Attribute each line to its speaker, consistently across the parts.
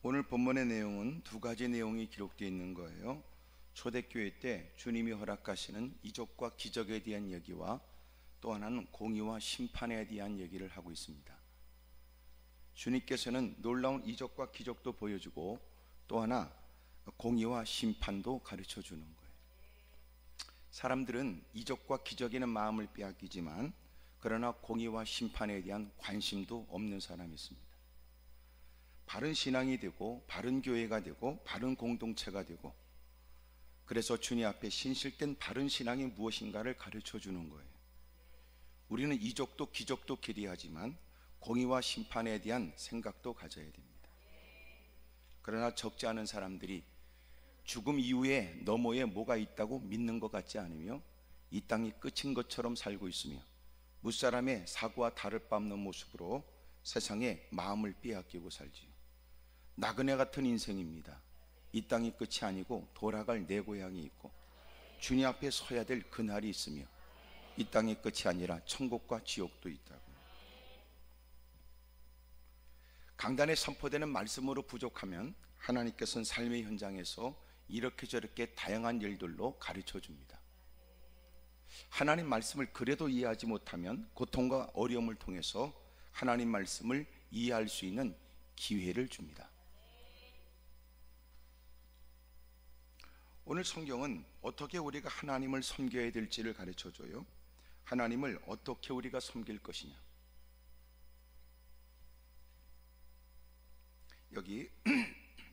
Speaker 1: 오늘 본문의 내용은 두 가지 내용이 기록되어 있는 거예요. 초대교회 때 주님이 허락하시는 이적과 기적에 대한 얘기와 또 하나는 공의와 심판에 대한 얘기를 하고 있습니다. 주님께서는 놀라운 이적과 기적도 보여주고 또 하나 공의와 심판도 가르쳐 주는 거예요. 사람들은 이적과 기적에는 마음을 빼앗기지만 그러나 공의와 심판에 대한 관심도 없는 사람이 있습니다. 바른 신앙이 되고 바른 교회가 되고 바른 공동체가 되고, 그래서 주님 앞에 신실된 바른 신앙이 무엇인가를 가르쳐 주는 거예요. 우리는 이적도 기적도 기대하지만 공의와 심판에 대한 생각도 가져야 됩니다. 그러나 적지 않은 사람들이 죽음 이후에 너머에 뭐가 있다고 믿는 것 같지 않으며 이 땅이 끝인 것처럼 살고 있으며 무사람의 사고와 다를 바 없는 모습으로 세상에 마음을 빼앗기고 살지요. 나그네 같은 인생입니다. 이 땅이 끝이 아니고 돌아갈 내 고향이 있고 주님 앞에 서야 될 그날이 있으며 이 땅이 끝이 아니라 천국과 지옥도 있다고요. 강단에 선포되는 말씀으로 부족하면 하나님께서는 삶의 현장에서 이렇게 저렇게 다양한 일들로 가르쳐 줍니다. 하나님 말씀을 그래도 이해하지 못하면 고통과 어려움을 통해서 하나님 말씀을 이해할 수 있는 기회를 줍니다. 오늘 성경은 어떻게 우리가 하나님을 섬겨야 될지를 가르쳐 줘요. 하나님을 어떻게 우리가 섬길 것이냐. 여기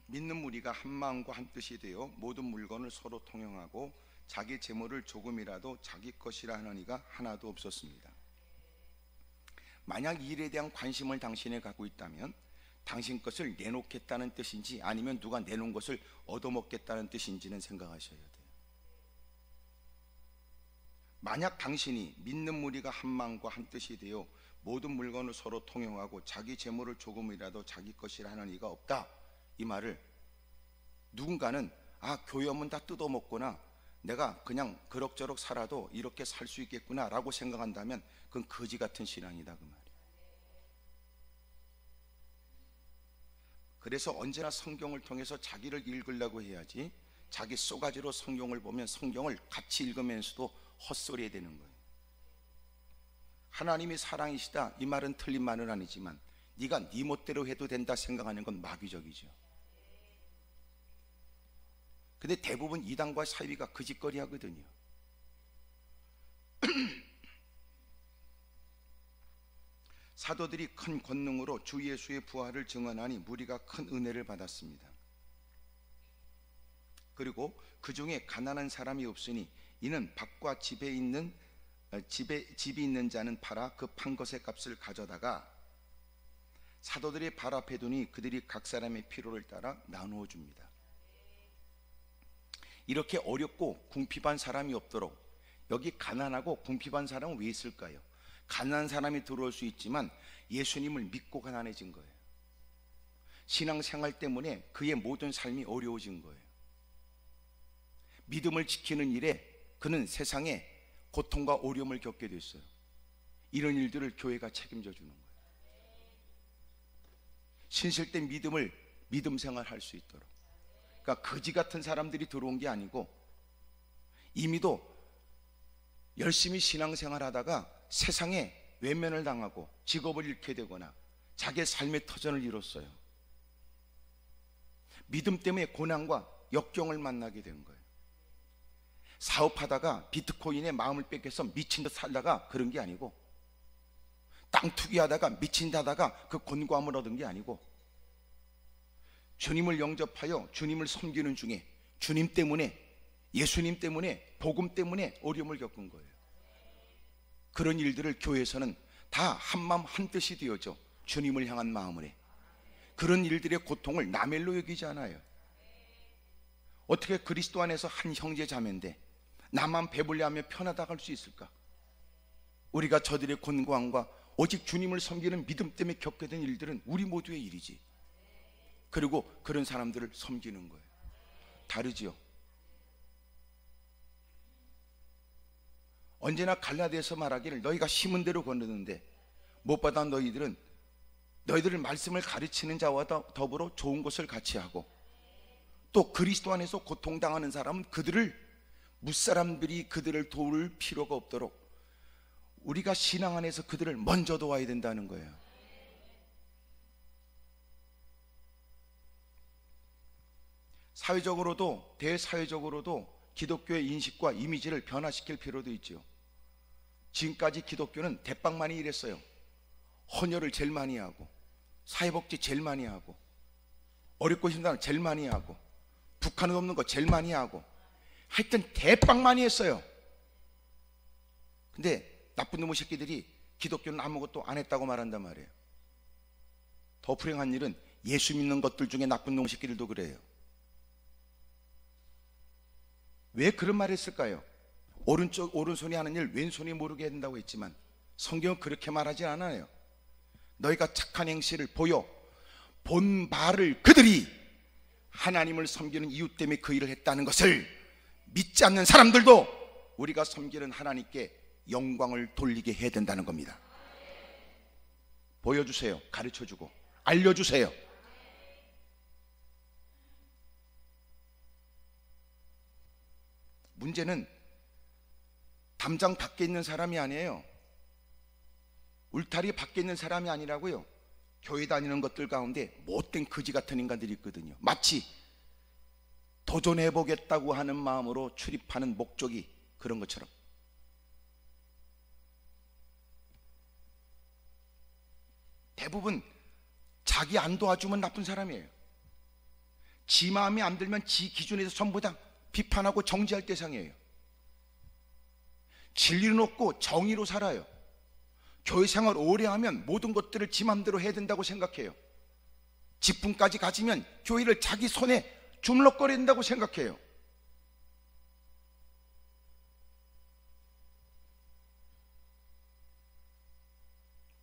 Speaker 1: 믿는 무리가 한 마음과 한 뜻이 되어 모든 물건을 서로 통용하고 자기 재물을 조금이라도 자기 것이라 하는 이가 하나도 없었습니다. 만약 이 일에 대한 관심을 당신이 갖고 있다면 당신 것을 내놓겠다는 뜻인지 아니면 누가 내놓은 것을 얻어먹겠다는 뜻인지는 생각하셔야 돼요. 만약 당신이 믿는 무리가 한 마음과 한 뜻이 되어 모든 물건을 서로 통용하고 자기 재물을 조금이라도 자기 것이라 하는 이가 없다, 이 말을 누군가는 교회 오면 다 뜯어먹거나 내가 그냥 그럭저럭 살아도 이렇게 살 수 있겠구나 라고 생각한다면 그건 거지 같은 신앙이다 그 말이에요. 그래서 언제나 성경을 통해서 자기를 읽으려고 해야지, 자기 쏘가지로 성경을 보면 성경을 같이 읽으면서도 헛소리 되는 거예요. 하나님이 사랑이시다 이 말은 틀린 말은 아니지만 네가 네 멋대로 해도 된다 생각하는 건 마귀적이죠. 근데 대부분 이단과 사이비가 그 짓거리 하거든요. 사도들이 큰 권능으로 주 예수의 부활을 증언하니 무리가 큰 은혜를 받았습니다. 그리고 그 중에 가난한 사람이 없으니 이는 밭과 집이 있는 자는 팔아 그 판 것의 값을 가져다가 사도들이 발 앞에 두니 그들이 각 사람의 필요를 따라 나누어 줍니다. 이렇게 어렵고 궁핍한 사람이 없도록, 여기 가난하고 궁핍한 사람은 왜 있을까요? 가난한 사람이 들어올 수 있지만 예수님을 믿고 가난해진 거예요. 신앙생활 때문에 그의 모든 삶이 어려워진 거예요. 믿음을 지키는 일에 그는 세상에 고통과 어려움을 겪게 됐어요. 이런 일들을 교회가 책임져 주는 거예요. 신실된 믿음 생활할 수 있도록. 그러니까 거지 같은 사람들이 들어온 게 아니고 이미도 열심히 신앙생활 하다가 세상에 외면을 당하고 직업을 잃게 되거나 자기의 삶의 터전을 잃었어요. 믿음 때문에 고난과 역경을 만나게 된 거예요. 사업하다가 비트코인에 마음을 뺏겨서 미친 듯 살다가 그런 게 아니고, 땅 투기하다가 미친 듯 하다가 그 권고함을 얻은 게 아니고, 주님을 영접하여 주님을 섬기는 중에 주님 때문에, 예수님 때문에, 복음 때문에 어려움을 겪은 거예요. 그런 일들을 교회에서는 다 한마음 한뜻이 되어져 주님을 향한 마음을 해. 그런 일들의 고통을 남의 일로 여기지 않아요. 어떻게 그리스도 안에서 한 형제 자매인데 나만 배불리 하며 편하다고 할 수 있을까? 우리가 저들의 권고함과 오직 주님을 섬기는 믿음 때문에 겪게 된 일들은 우리 모두의 일이지. 그리고 그런 사람들을 섬기는 거예요. 다르지요. 언제나 갈라디아서 말하기를 너희가 심은 대로 거두는데 못 받아 너희들은 너희들 말씀을 가르치는 자와 더불어 좋은 것을 같이 하고, 또 그리스도 안에서 고통당하는 사람은 무사람들이 그들을 도울 필요가 없도록 우리가 신앙 안에서 그들을 먼저 도와야 된다는 거예요. 사회적으로도, 대사회적으로도 기독교의 인식과 이미지를 변화시킬 필요도 있죠. 지금까지 기독교는 대빵 많이 일했어요. 헌혈을 제일 많이 하고, 사회복지 제일 많이 하고, 어렵고 힘든 사람 제일 많이 하고, 북한은 없는 거 제일 많이 하고, 하여튼 대빵 많이 했어요. 근데 나쁜 놈의 새끼들이 기독교는 아무것도 안 했다고 말한단 말이에요. 더 불행한 일은 예수 믿는 것들 중에 나쁜 놈의 새끼들도 그래요. 왜 그런 말을 했을까요? 오른손이 하는 일 왼손이 모르게 해야 된다고 했지만 성경은 그렇게 말하지 않아요. 너희가 착한 행실을 보여 본 바를 그들이 하나님을 섬기는 이유 때문에 그 일을 했다는 것을 믿지 않는 사람들도 우리가 섬기는 하나님께 영광을 돌리게 해야 된다는 겁니다. 보여주세요. 가르쳐주고 알려주세요. 문제는 담장 밖에 있는 사람이 아니에요. 울타리 밖에 있는 사람이 아니라고요. 교회 다니는 것들 가운데 못된 거지 같은 인간들이 있거든요. 마치 도전해보겠다고 하는 마음으로 출입하는 목적이 그런 것처럼. 대부분 자기 안 도와주면 나쁜 사람이에요. 지 마음에 안 들면 지 기준에서 전부 다 비판하고 정죄할 대상이에요. 진리는 없고 정의로 살아요. 교회 생활 오래 하면 모든 것들을 지 맘대로 해야 된다고 생각해요. 직분까지 가지면 교회를 자기 손에 주물럭거려야 된다고 생각해요.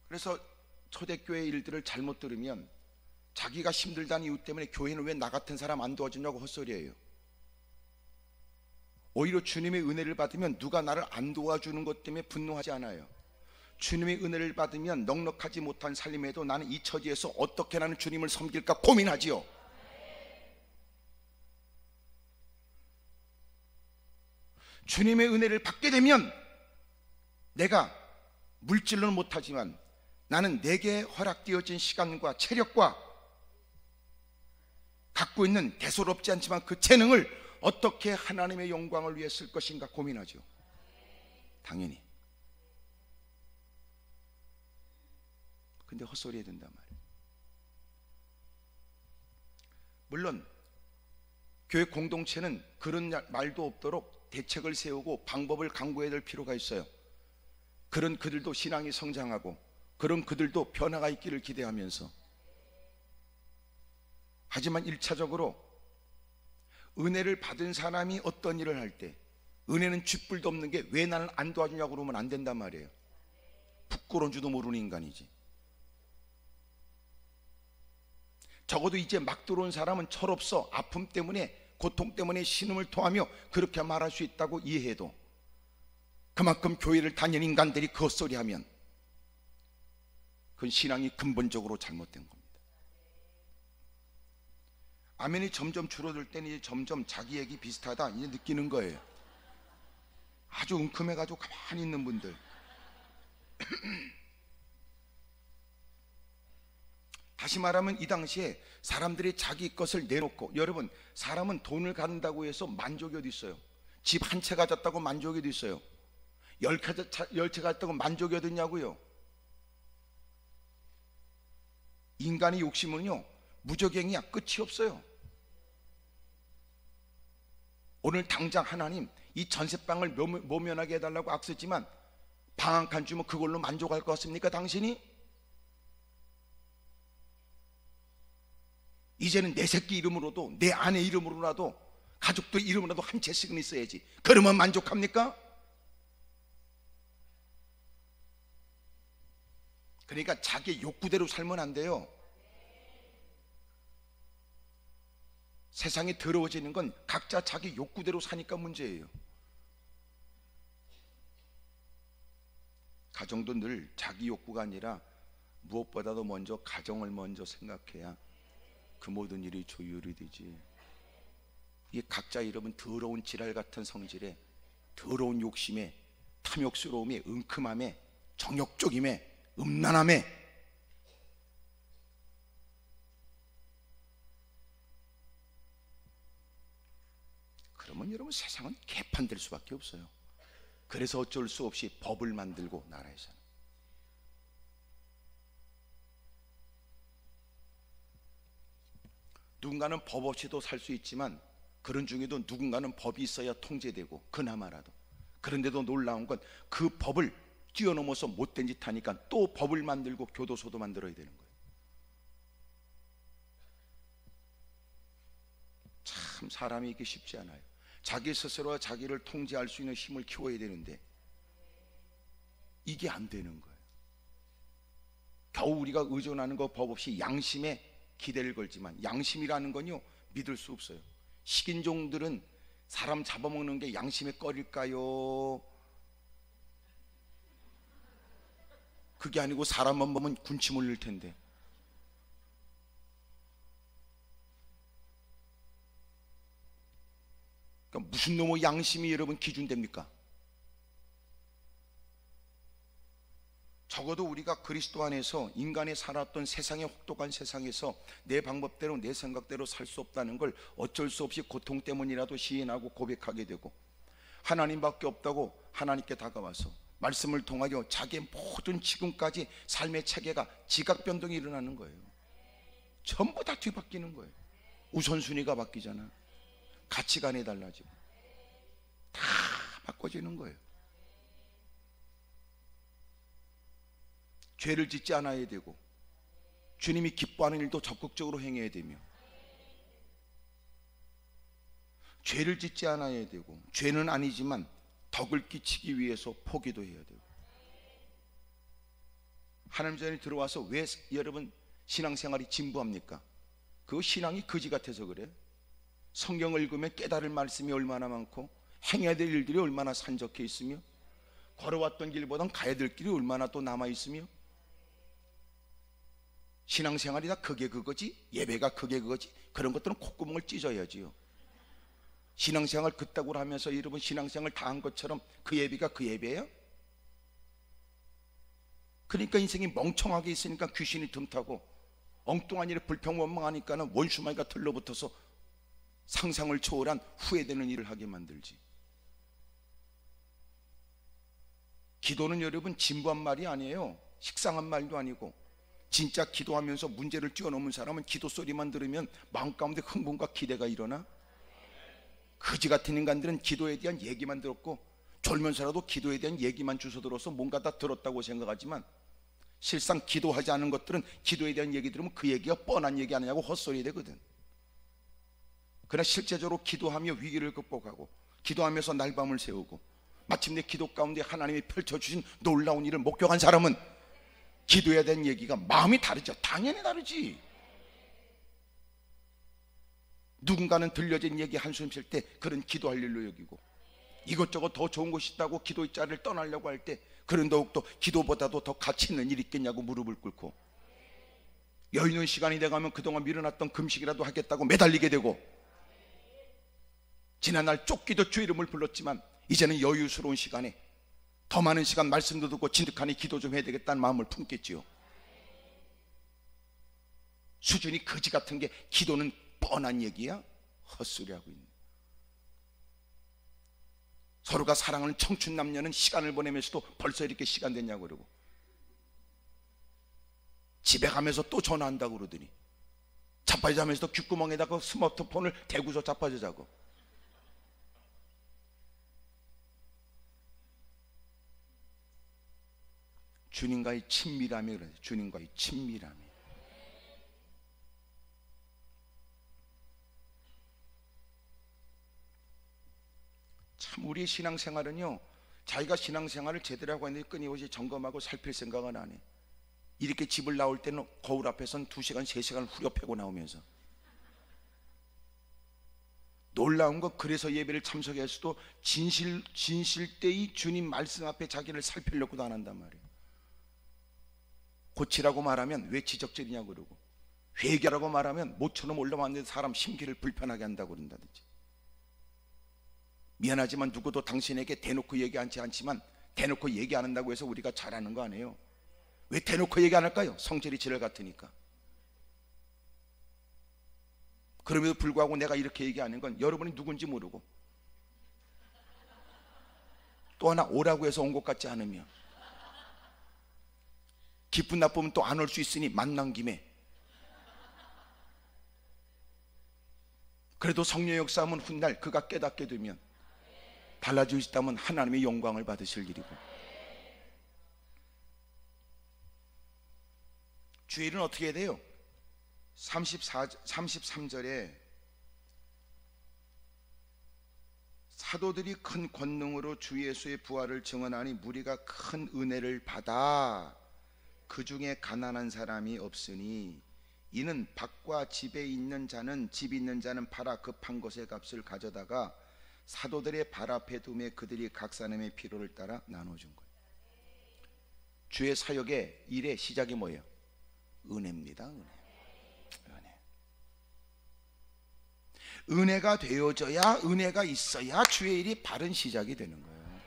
Speaker 1: 그래서 초대교회 일들을 잘못 들으면 자기가 힘들다는 이유 때문에 교회는 왜 나 같은 사람 안 도와주냐고 헛소리예요. 오히려 주님의 은혜를 받으면 누가 나를 안 도와주는 것 때문에 분노하지 않아요. 주님의 은혜를 받으면 넉넉하지 못한 삶에도 나는 이 처지에서 어떻게 나는 주님을 섬길까 고민하지요. 주님의 은혜를 받게 되면 내가 물질로는 못하지만 나는 내게 허락되어진 시간과 체력과 갖고 있는 대수롭지 않지만 그 재능을 어떻게 하나님의 영광을 위해 쓸 것인가 고민하죠. 당연히. 근데 헛소리 해야 된단 말이에요. 물론 교회 공동체는 그런 말도 없도록 대책을 세우고 방법을 강구해야 될 필요가 있어요. 그런 그들도 신앙이 성장하고 그런 그들도 변화가 있기를 기대하면서. 하지만 1차적으로 은혜를 받은 사람이 어떤 일을 할 때 은혜는 쥐뿔도 없는 게 왜 나는 안 도와주냐고 그러면 안 된단 말이에요. 부끄러운 줄도 모르는 인간이지. 적어도 이제 막 들어온 사람은 철없어 아픔 때문에 고통 때문에 신음을 토하며 그렇게 말할 수 있다고 이해해도 그만큼 교회를 다니는 인간들이 그 헛소리하면 그건 신앙이 근본적으로 잘못된 겁니다. 아멘이 점점 줄어들 때는 이제 점점 자기 얘기 비슷하다 이제 느끼는 거예요. 아주 웅큼해가지고 가만히 있는 분들. 다시 말하면 이 당시에 사람들이 자기 것을 내놓고, 여러분 사람은 돈을 갖는다고 해서 만족이 어디 있어요? 집 한 채 가졌다고 만족이 어디 있어요? 10채 가졌다고 만족이 어디 있냐고요? 인간의 욕심은요 무적행이야. 끝이 없어요. 오늘 당장 하나님 이 전세방을 모면하게 해달라고 악쓰지만 방 한 칸 주면 그걸로 만족할 것 같습니까 당신이? 이제는 내 새끼 이름으로도 내 아내 이름으로라도 가족들 이름으로라도 한 채씩은 있어야지. 그러면 만족합니까? 그러니까 자기 욕구대로 살면 안 돼요. 세상이 더러워지는 건 각자 자기 욕구대로 사니까 문제예요. 가정도 늘 자기 욕구가 아니라 무엇보다도 먼저 가정을 먼저 생각해야 그 모든 일이 조율이 되지. 이게 각자 여러분 더러운 지랄 같은 성질에, 더러운 욕심에, 탐욕스러움에, 은큼함에, 정욕적임에, 음란함에, 그러면 여러분 세상은 개판될 수밖에 없어요. 그래서 어쩔 수 없이 법을 만들고 나라에서는 누군가는 법 없이도 살 수 있지만 그런 중에도 누군가는 법이 있어야 통제되고 그나마라도. 그런데도 놀라운 건 그 법을 뛰어넘어서 못된 짓 하니까 또 법을 만들고 교도소도 만들어야 되는 거예요. 참 사람이 이게 쉽지 않아요. 자기 스스로가 자기를 통제할 수 있는 힘을 키워야 되는데 이게 안 되는 거예요. 겨우 우리가 의존하는 거 법 없이 양심에 기대를 걸지만 양심이라는 건요 믿을 수 없어요. 식인종들은 사람 잡아먹는 게 양심에 꺼릴까요? 그게 아니고 사람만 보면 군침 흘릴 텐데. 그러니까 무슨 놈의 양심이 여러분 기준됩니까? 적어도 우리가 그리스도 안에서 인간이 살았던 세상의 혹독한 세상에서 내 방법대로 내 생각대로 살 수 없다는 걸 어쩔 수 없이 고통 때문이라도 시인하고 고백하게 되고, 하나님밖에 없다고 하나님께 다가와서 말씀을 통하여 자기의 모든 지금까지 삶의 체계가 지각 변동이 일어나는 거예요. 전부 다 뒤바뀌는 거예요. 우선순위가 바뀌잖아. 가치관이 달라지고 다 바꿔지는 거예요. 죄를 짓지 않아야 되고 주님이 기뻐하는 일도 적극적으로 행해야 되며, 죄를 짓지 않아야 되고 죄는 아니지만 덕을 끼치기 위해서 포기도 해야 되고. 하나님 전에 들어와서 왜 여러분 신앙생활이 진부합니까? 그 신앙이 거지 같아서 그래. 성경을 읽으면 깨달을 말씀이 얼마나 많고 행해야 될 일들이 얼마나 산적해 있으며 걸어왔던 길보단 가야 될 길이 얼마나 또 남아 있으며, 신앙생활이 다 그게 그거지, 예배가 그게 그거지, 그런 것들은 콧구멍을 찢어야지요. 신앙생활 그따구로 하면서 여러분 신앙생활 다 한 것처럼 그 예배가 그 예배예요? 그러니까 인생이 멍청하게 있으니까 귀신이 틈타고, 엉뚱한 일에 불평원망하니까는 원수마귀가 들러붙어서 상상을 초월한 후회되는 일을 하게 만들지. 기도는 여러분 진부한 말이 아니에요. 식상한 말도 아니고, 진짜 기도하면서 문제를 뛰어넘은 사람은 기도 소리만 들으면 마음 가운데 흥분과 기대가 일어나. 거지 같은 인간들은 기도에 대한 얘기만 들었고 졸면서라도 기도에 대한 얘기만 주워 들어서 뭔가 다 들었다고 생각하지만, 실상 기도하지 않은 것들은 기도에 대한 얘기 들으면 그 얘기가 뻔한 얘기 아니냐고 헛소리 되거든. 그러나 실제적으로 기도하며 위기를 극복하고 기도하면서 날밤을 새우고 마침내 기도 가운데 하나님이 펼쳐주신 놀라운 일을 목격한 사람은 기도에 대한 얘기가 마음이 다르죠. 당연히 다르지. 누군가는 들려진 얘기 한숨 쉴 때 그런 기도할 일로 여기고, 이것저것 더 좋은 것이 있다고 기도의 자리를 떠나려고 할 때 그런 더욱더 기도보다도 더 가치 있는 일이 있겠냐고 무릎을 꿇고, 여유 있는 시간이 돼가면 그동안 미뤄놨던 금식이라도 하겠다고 매달리게 되고, 지난날 쫓기도 주 이름을 불렀지만 이제는 여유스러운 시간에 더 많은 시간 말씀도 듣고 진득하니 기도 좀 해야 되겠다는 마음을 품겠지요. 수준이 거지 같은 게 기도는 뻔한 얘기야? 헛소리하고 있네. 서로가 사랑하는 청춘 남녀는 시간을 보내면서도 벌써 이렇게 시간 됐냐고 그러고, 집에 가면서 또 전화한다고 그러더니 자빠져 자면서도 귓구멍에다가 스마트폰을 대고서 자빠져 자고. 주님과의 친밀함이 그래요. 주님과의 친밀함이. 참 우리의 신앙생활은요, 자기가 신앙생활을 제대로 하고 있는지 끊임없이 점검하고 살필 생각은 안 해. 이렇게 집을 나올 때는 거울 앞에선 2시간 3시간 후려 패고 나오면서, 놀라운 건 그래서 예배를 참석했어도 진실되이 주님 말씀 앞에 자기를 살피려고도 안 한단 말이에요. 고치라고 말하면 왜 지적질이냐고 그러고, 회개라고 말하면 모처럼 올라왔는데 사람 심기를 불편하게 한다고 그런다든지. 미안하지만 누구도 당신에게 대놓고 얘기하지 않지만 대놓고 얘기 안 한다고 해서 우리가 잘하는 거 아니에요. 왜 대놓고 얘기 안 할까요? 성질이 지랄 같으니까. 그럼에도 불구하고 내가 이렇게 얘기하는 건 여러분이 누군지 모르고 또 하나 오라고 해서 온 것 같지 않으면, 기쁜 나쁘면 또 안 올 수 있으니 만난 김에, 그래도 성령의 역사하면 훗날 그가 깨닫게 되면 달라지시다면 하나님의 영광을 받으실 일이고. 주일은 어떻게 해야 돼요? 33절에 사도들이 큰 권능으로 주 예수의 부활을 증언하니 무리가 큰 은혜를 받아 그 중에 가난한 사람이 없으니 이는 밭과 집에 있는 자는 집 있는 자는 팔아 급한 것의 값을 가져다가 사도들의 발 앞에 두매 그들이 각 사람의 필요를 따라 나눠준 거예요. 주의 사역의 일의 시작이 뭐예요? 은혜입니다. 은혜가 되어져야, 은혜가 있어야 주의 일이 바른 시작이 되는 거예요.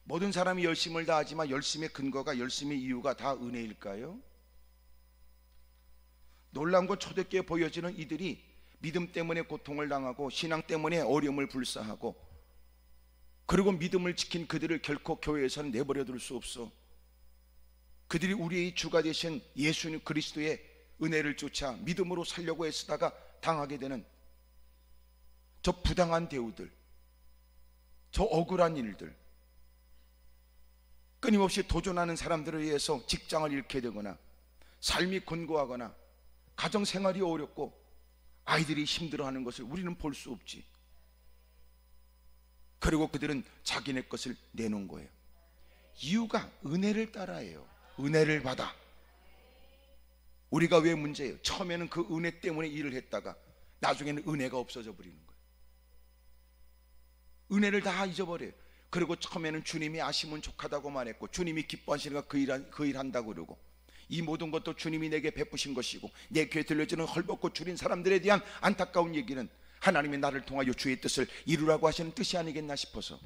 Speaker 1: 모든 사람이 열심을 다하지만 열심의 근거가, 열심의 이유가 다 은혜일까요? 놀라운 건 초대교회에 보여지는 이들이 믿음 때문에 고통을 당하고 신앙 때문에 어려움을 불사하고, 그리고 믿음을 지킨 그들을 결코 교회에서는 내버려 둘 수 없어. 그들이 우리의 주가 되신 예수님 그리스도의 은혜를 쫓아 믿음으로 살려고 애쓰다가 당하게 되는 저 부당한 대우들, 저 억울한 일들, 끊임없이 도전하는 사람들에 의해서 직장을 잃게 되거나 삶이 곤고하거나 가정생활이 어렵고 아이들이 힘들어하는 것을 우리는 볼 수 없지. 그리고 그들은 자기네 것을 내놓은 거예요. 이유가 은혜를 따라해요. 은혜를 받아. 우리가 왜 문제예요? 처음에는 그 은혜 때문에 일을 했다가 나중에는 은혜가 없어져 버리는 거예요. 은혜를 다 잊어버려요. 그리고 처음에는 주님이 아시면 족하다고 말했고, 주님이 기뻐하시니까 그 일 한다고 그러고, 이 모든 것도 주님이 내게 베푸신 것이고, 내 귀에 들려주는 헐벗고 줄인 사람들에 대한 안타까운 얘기는 하나님이 나를 통하여 주의 뜻을 이루라고 하시는 뜻이 아니겠나 싶어서.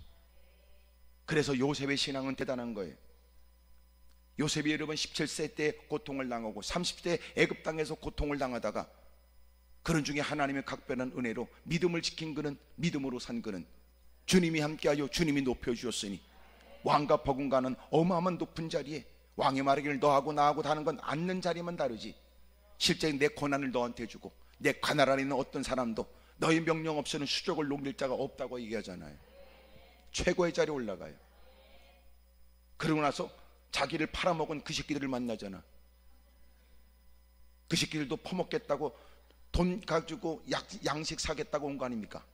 Speaker 1: 그래서 요셉의 신앙은 대단한 거예요. 요셉이 여러분 17세 때 고통을 당하고 30대 애굽 땅에서 고통을 당하다가, 그런 중에 하나님의 각별한 은혜로 믿음을 지킨 그는, 믿음으로 산 그는 주님이 함께하여 주님이 높여주셨으니 왕과 버금가는 어마어마한 높은 자리에, 왕의 말하기를 너하고 나하고 다는 건 앉는 자리만 다르지 실제 내 고난을 너한테 주고 내 관할 안에 있는 어떤 사람도 너의 명령 없이는 수족을 녹일 자가 없다고 얘기하잖아요. 최고의 자리에 올라가요. 그러고 나서 자기를 팔아먹은 그 새끼들을 만나잖아. 그 새끼들도 퍼먹겠다고 돈 가지고 양식 사겠다고 온 거 아닙니까?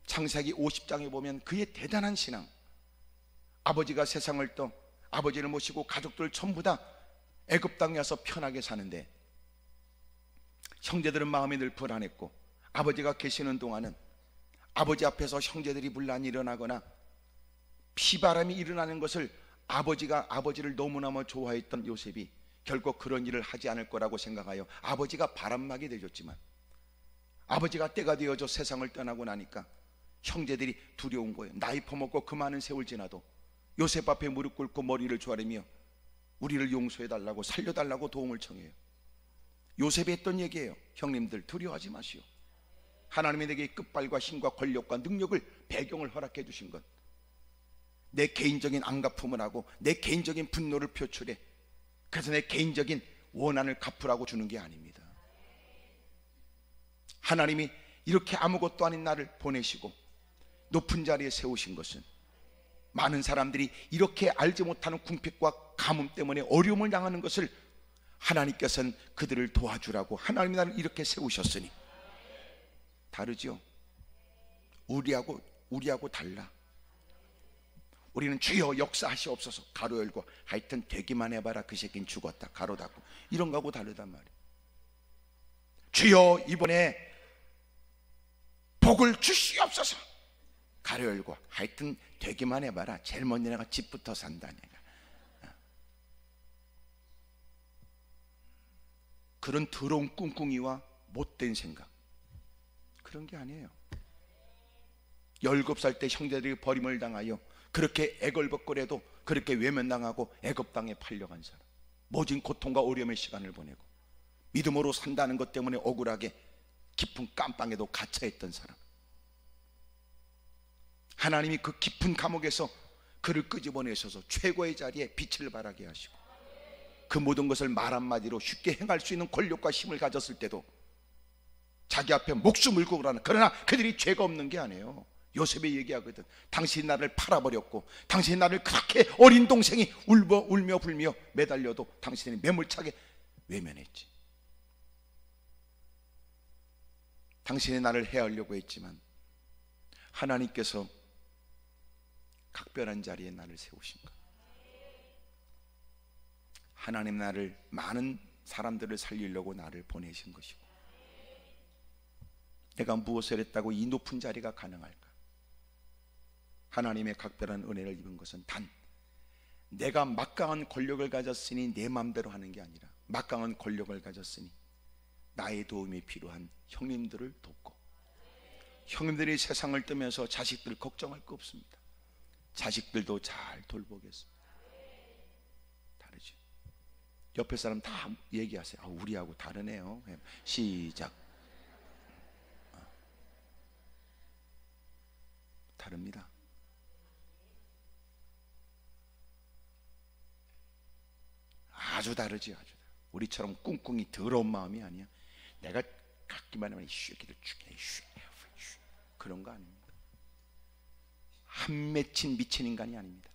Speaker 1: 창세기 50장에 보면 그의 대단한 신앙, 아버지가 세상을 떠 아버지를 모시고 가족들 전부 다 애굽 땅에 와서 편하게 사는데, 형제들은 마음이 늘 불안했고, 아버지가 계시는 동안은 아버지 앞에서 형제들이 분란이 일어나거나 피바람이 일어나는 것을 아버지를 너무너무 좋아했던 요셉이 결국 그런 일을 하지 않을 거라고 생각하여 아버지가 바람막이 되었지만, 아버지가 때가 되어져 세상을 떠나고 나니까 형제들이 두려운 거예요. 나이 퍼먹고 그 많은 세월 지나도 요셉 앞에 무릎 꿇고 머리를 조아리며 우리를 용서해달라고, 살려달라고 도움을 청해요. 요셉이 했던 얘기예요. 형님들 두려워하지 마시오. 하나님이 내게 끝발과 힘과 권력과 능력을, 배경을 허락해 주신 것, 내 개인적인 안갚음을 하고 내 개인적인 분노를 표출해 그래서 내 개인적인 원한을 갚으라고 주는 게 아닙니다. 하나님이 이렇게 아무것도 아닌 나를 보내시고 높은 자리에 세우신 것은, 많은 사람들이 이렇게 알지 못하는 궁핍과 가뭄 때문에 어려움을 당하는 것을 하나님께서는 그들을 도와주라고 하나님이 나를 이렇게 세우셨으니. 다르죠? 우리하고 달라. 우리는 주여 역사하시옵소서 가로 열고, 하여튼 되기만 해봐라 그 새끼는 죽었다 가로 닫고, 이런 거하고 다르단 말이에요. 주여 이번에 복을 주시옵소서, 가려 열고 하여튼 되기만 해봐라. 제일 먼저 내가 집부터 산다. 내가 그런 더러운 꿍꿍이와 못된 생각, 그런 게 아니에요. 17살 때 형제들이 버림을 당하여 그렇게 애걸벅거려도 그렇게 외면당하고 애굽 땅에 팔려간 사람, 모진 고통과 어려움의 시간을 보내고 믿음으로 산다는 것 때문에 억울하게 깊은 깜빵에도 갇혀있던 사람, 하나님이 그 깊은 감옥에서 그를 끄집어내셔서 최고의 자리에 빛을 발하게 하시고 그 모든 것을 말 한마디로 쉽게 행할 수 있는 권력과 힘을 가졌을 때도 자기 앞에 목숨을 구하는, 그러나 그들이 죄가 없는 게 아니에요. 요셉이 얘기하거든. 당신이 나를 팔아버렸고 당신이 나를 그렇게 어린 동생이 울며 불며 매달려도 당신이 매몰차게 외면했지. 당신이 나를 해하려고 했지만 하나님께서 각별한 자리에 나를 세우신 것. 하나님 나를, 많은 사람들을 살리려고 나를 보내신 것이고, 내가 무엇을 했다고 이 높은 자리가 가능할까? 하나님의 각별한 은혜를 입은 것은 단 내가 막강한 권력을 가졌으니 내 마음대로 하는 게 아니라 막강한 권력을 가졌으니 나의 도움이 필요한 형님들을 돕고, 형님들이 세상을 뜨면서 자식들 걱정할 거 없습니다. 자식들도 잘 돌보겠습니다. 다르죠. 옆에 사람 다 얘기하세요. 우리하고 다르네요. 시작. 다릅니다. 아주 다르지. 아주 다르. 우리처럼 꿍꿍이 더러운 마음이 아니야. 내가 갖기만 하면 슈기를 죽게 그런 거 아닙니다. 한 맺힌 미친 인간이 아닙니다.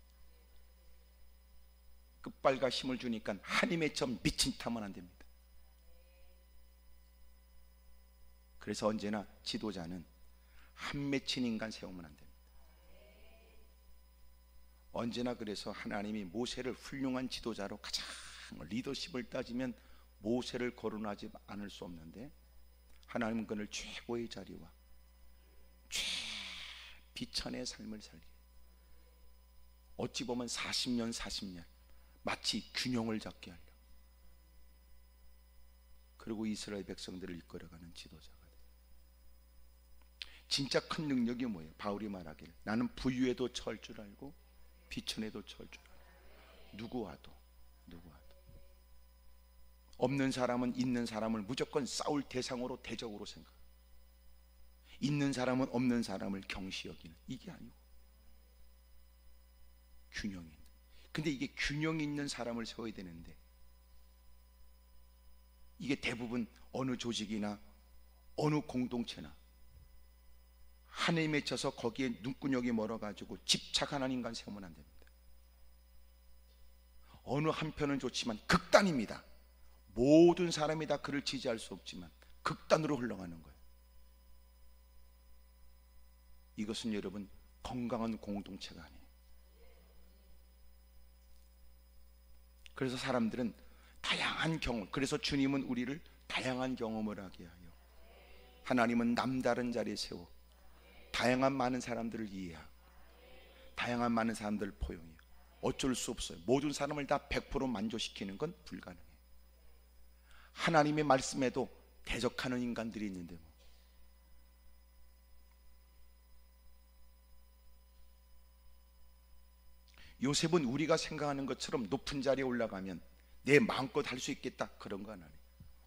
Speaker 1: 끝발과 힘을 주니까 한이 맺혀 미친 탓만 안 됩니다. 그래서 언제나 지도자는 한 맺힌 인간 세우면 안 됩니다. 언제나 그래서 하나님이 모세를 훌륭한 지도자로, 가장 리더십을 따지면 모세를 거론하지 않을 수 없는데, 하나님은 그를 최고의 자리와 최비천의 삶을 살게, 어찌 보면 40년 마치 균형을 잡게 하려, 그리고 이스라엘 백성들을 이끌어가는 지도자가 돼. 진짜 큰 능력이 뭐예요? 바울이 말하길 나는 부유에도 처할 줄 알고 비천에도 처할 줄 알고. 누구와도 없는 사람은 있는 사람을 무조건 싸울 대상으로 대적으로 생각, 있는 사람은 없는 사람을 경시 여기는, 이게 아니고 균형이 있는. 근데 이게 균형이 있는 사람을 세워야 되는데, 이게 대부분 어느 조직이나 어느 공동체나 한에 맺혀서 거기에 눈구녕이 멀어가지고 집착하는 인간 세우면 안 됩니다. 어느 한편은 좋지만 극단입니다. 모든 사람이 다 그를 지지할 수 없지만 극단으로 흘러가는 거예요. 이것은 여러분 건강한 공동체가 아니에요. 그래서 사람들은 다양한 경험, 그래서 주님은 우리를 다양한 경험을 하게 하여 하나님은 남다른 자리에 세워 다양한 많은 사람들을 이해하고 다양한 많은 사람들을 포용해요. 어쩔 수 없어요. 모든 사람을 다 100% 만족시키는 건 불가능해요. 하나님의 말씀에도 대적하는 인간들이 있는데 뭐. 요셉은 우리가 생각하는 것처럼 높은 자리에 올라가면 내 마음껏 할 수 있겠다, 그런 건 아니에요.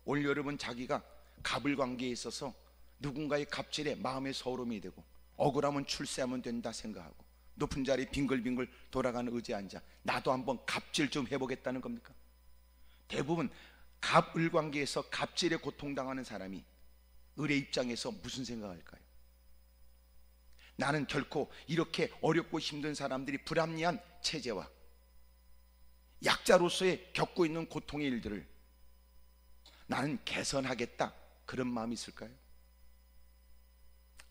Speaker 1: 올 여러분 자기가 갑을 관계에 있어서 누군가의 갑질에 마음의 서러움이 되고 억울하면 출세하면 된다 생각하고 높은 자리에 빙글빙글 돌아가는 의지에 앉아 나도 한번 갑질 좀 해보겠다는 겁니까? 대부분 갑을 관계에서 갑질에 고통당하는 사람이 을의 입장에서 무슨 생각할까요? 나는 결코 이렇게 어렵고 힘든 사람들이 불합리한 체제와 약자로서의 겪고 있는 고통의 일들을 나는 개선하겠다, 그런 마음이 있을까요?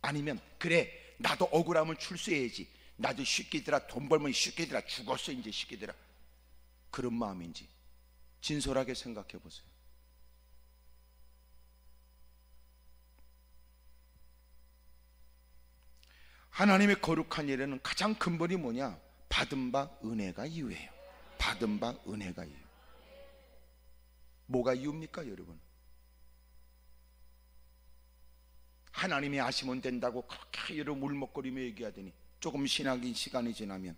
Speaker 1: 아니면 그래 나도 억울하면 출세해야지, 나도 쉽게 되라, 돈 벌면 쉽게 되라, 죽었어 이제 쉽게 되라, 그런 마음인지 진솔하게 생각해 보세요. 하나님의 거룩한 일에는 가장 근본이 뭐냐? 받은 바 은혜가 이유예요. 받은 바 은혜가 이유. 뭐가 이유입니까 여러분? 하나님이 아시면 된다고 그렇게 여러분 울먹거리며 얘기하더니 조금 신학인 시간이 지나면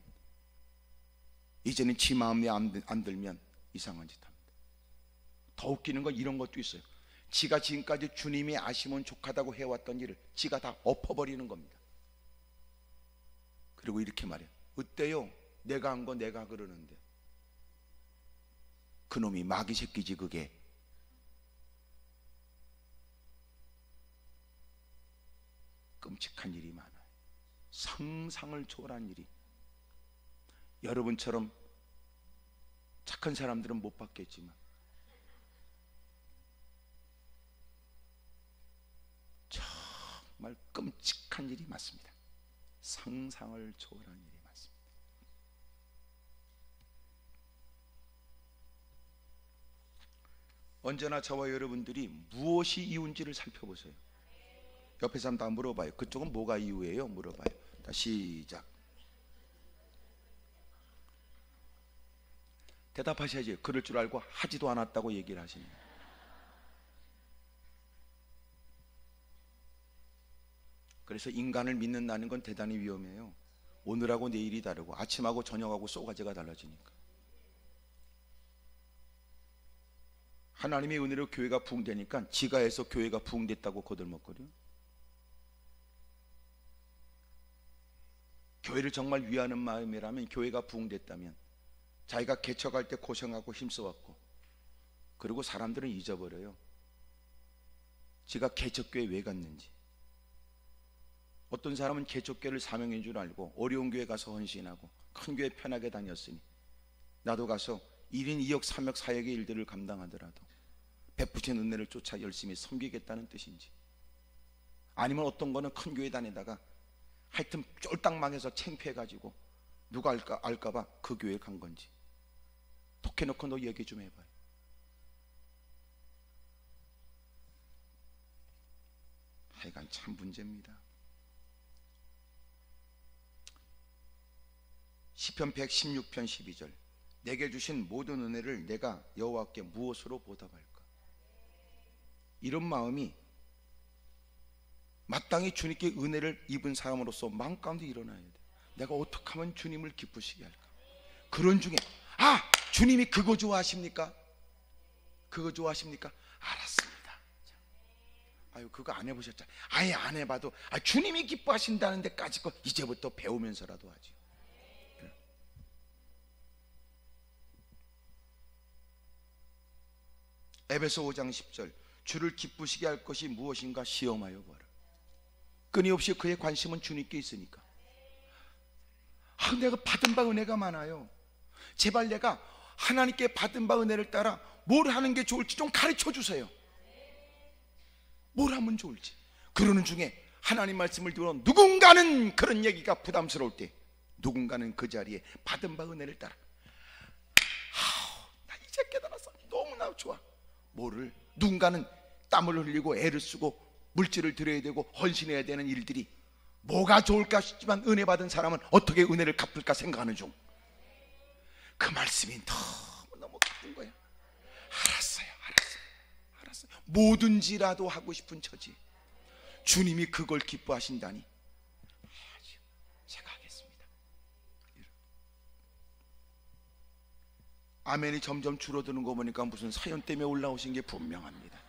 Speaker 1: 이제는 지 마음에 안 들면 이상한 짓 합니다. 더 웃기는 건 이런 것도 있어요. 지가 지금까지 주님이 아시면 좋겠다고 해왔던 일을 지가 다 엎어버리는 겁니다. 그리고 이렇게 말해요. 어때요? 내가 한 거 내가 그러는데. 그놈이 마귀 새끼지 그게. 끔찍한 일이 많아요. 상상을 초월한 일이. 여러분처럼 착한 사람들은 못 받겠지만 정말 끔찍한 일이 많습니다. 상상을 초월한 일이 많습니다. 언제나 저와 여러분들이 무엇이 이유인지를 살펴보세요. 옆에 사람 다 물어봐요. 그쪽은 뭐가 이유예요? 물어봐요. 다 시작. 대답하셔야지. 그럴 줄 알고 하지도 않았다고 얘기를 하십니다. 그래서 인간을 믿는다는 건 대단히 위험해요. 오늘하고 내일이 다르고 아침하고 저녁하고 쏘가지가 달라지니까. 하나님의 은혜로 교회가 부흥되니까 지가 해서 교회가 부흥됐다고 거들먹거려. 교회를 정말 위하는 마음이라면, 교회가 부흥됐다면 자기가 개척할 때 고생하고 힘써왔고, 그리고 사람들은 잊어버려요. 지가 개척교회 왜 갔는지. 어떤 사람은 개척교회를 사명인 줄 알고 어려운 교회 가서 헌신하고 큰 교회 편하게 다녔으니 나도 가서 1인 2역 3역 4역의 일들을 감당하더라도 베푸신 은혜를 쫓아 열심히 섬기겠다는 뜻인지, 아니면 어떤 거는 큰 교회 다니다가 하여튼 쫄딱 망해서 창피해가지고 누가 알까봐 그 교회에 간 건지. 톡 해놓고 너 얘기 좀 해봐요. 하여간 참 문제입니다. 시편 116편 12절. 내게 주신 모든 은혜를 내가 여호와께 무엇으로 보답할까? 이런 마음이 마땅히 주님께 은혜를 입은 사람으로서 마음 가운데 일어나야 돼. 내가 어떻게 하면 주님을 기쁘시게 할까? 그런 중에 주님이 그거 좋아하십니까? 그거 좋아하십니까? 알았습니다. 아유, 그거 안 해보셨잖아요. 아예 안 해봐도 주님이 기뻐하신다는 데까지 거 이제부터 배우면서라도 하죠. 에베소 5장 10절. 주를 기쁘시게 할 것이 무엇인가 시험하여 보라. 끊임없이 그의 관심은 주님께 있으니까. 내가 받은 바 은혜가 많아요. 제발 내가 하나님께 받은 바 은혜를 따라 뭘 하는 게 좋을지 좀 가르쳐 주세요. 뭘 하면 좋을지. 그러는 중에 하나님 말씀을 들어 누군가는 그런 얘기가 부담스러울 때, 누군가는 그 자리에 받은 바 은혜를 따라 나 이제 깨달았어. 너무나 좋아. 뭐를? 누군가는 땀을 흘리고 애를 쓰고 물질을 들여야 되고 헌신해야 되는 일들이 뭐가 좋을까 싶지만 은혜 받은 사람은 어떻게 은혜를 갚을까 생각하는 중. 그 말씀이 너무 기쁜 거야. 알았어요. 뭐든지라도 하고 싶은 처지. 주님이 그걸 기뻐하신다니 제가 하겠습니다. 아멘이 점점 줄어드는 거 보니까 무슨 사연 때문에 올라오신 게 분명합니다.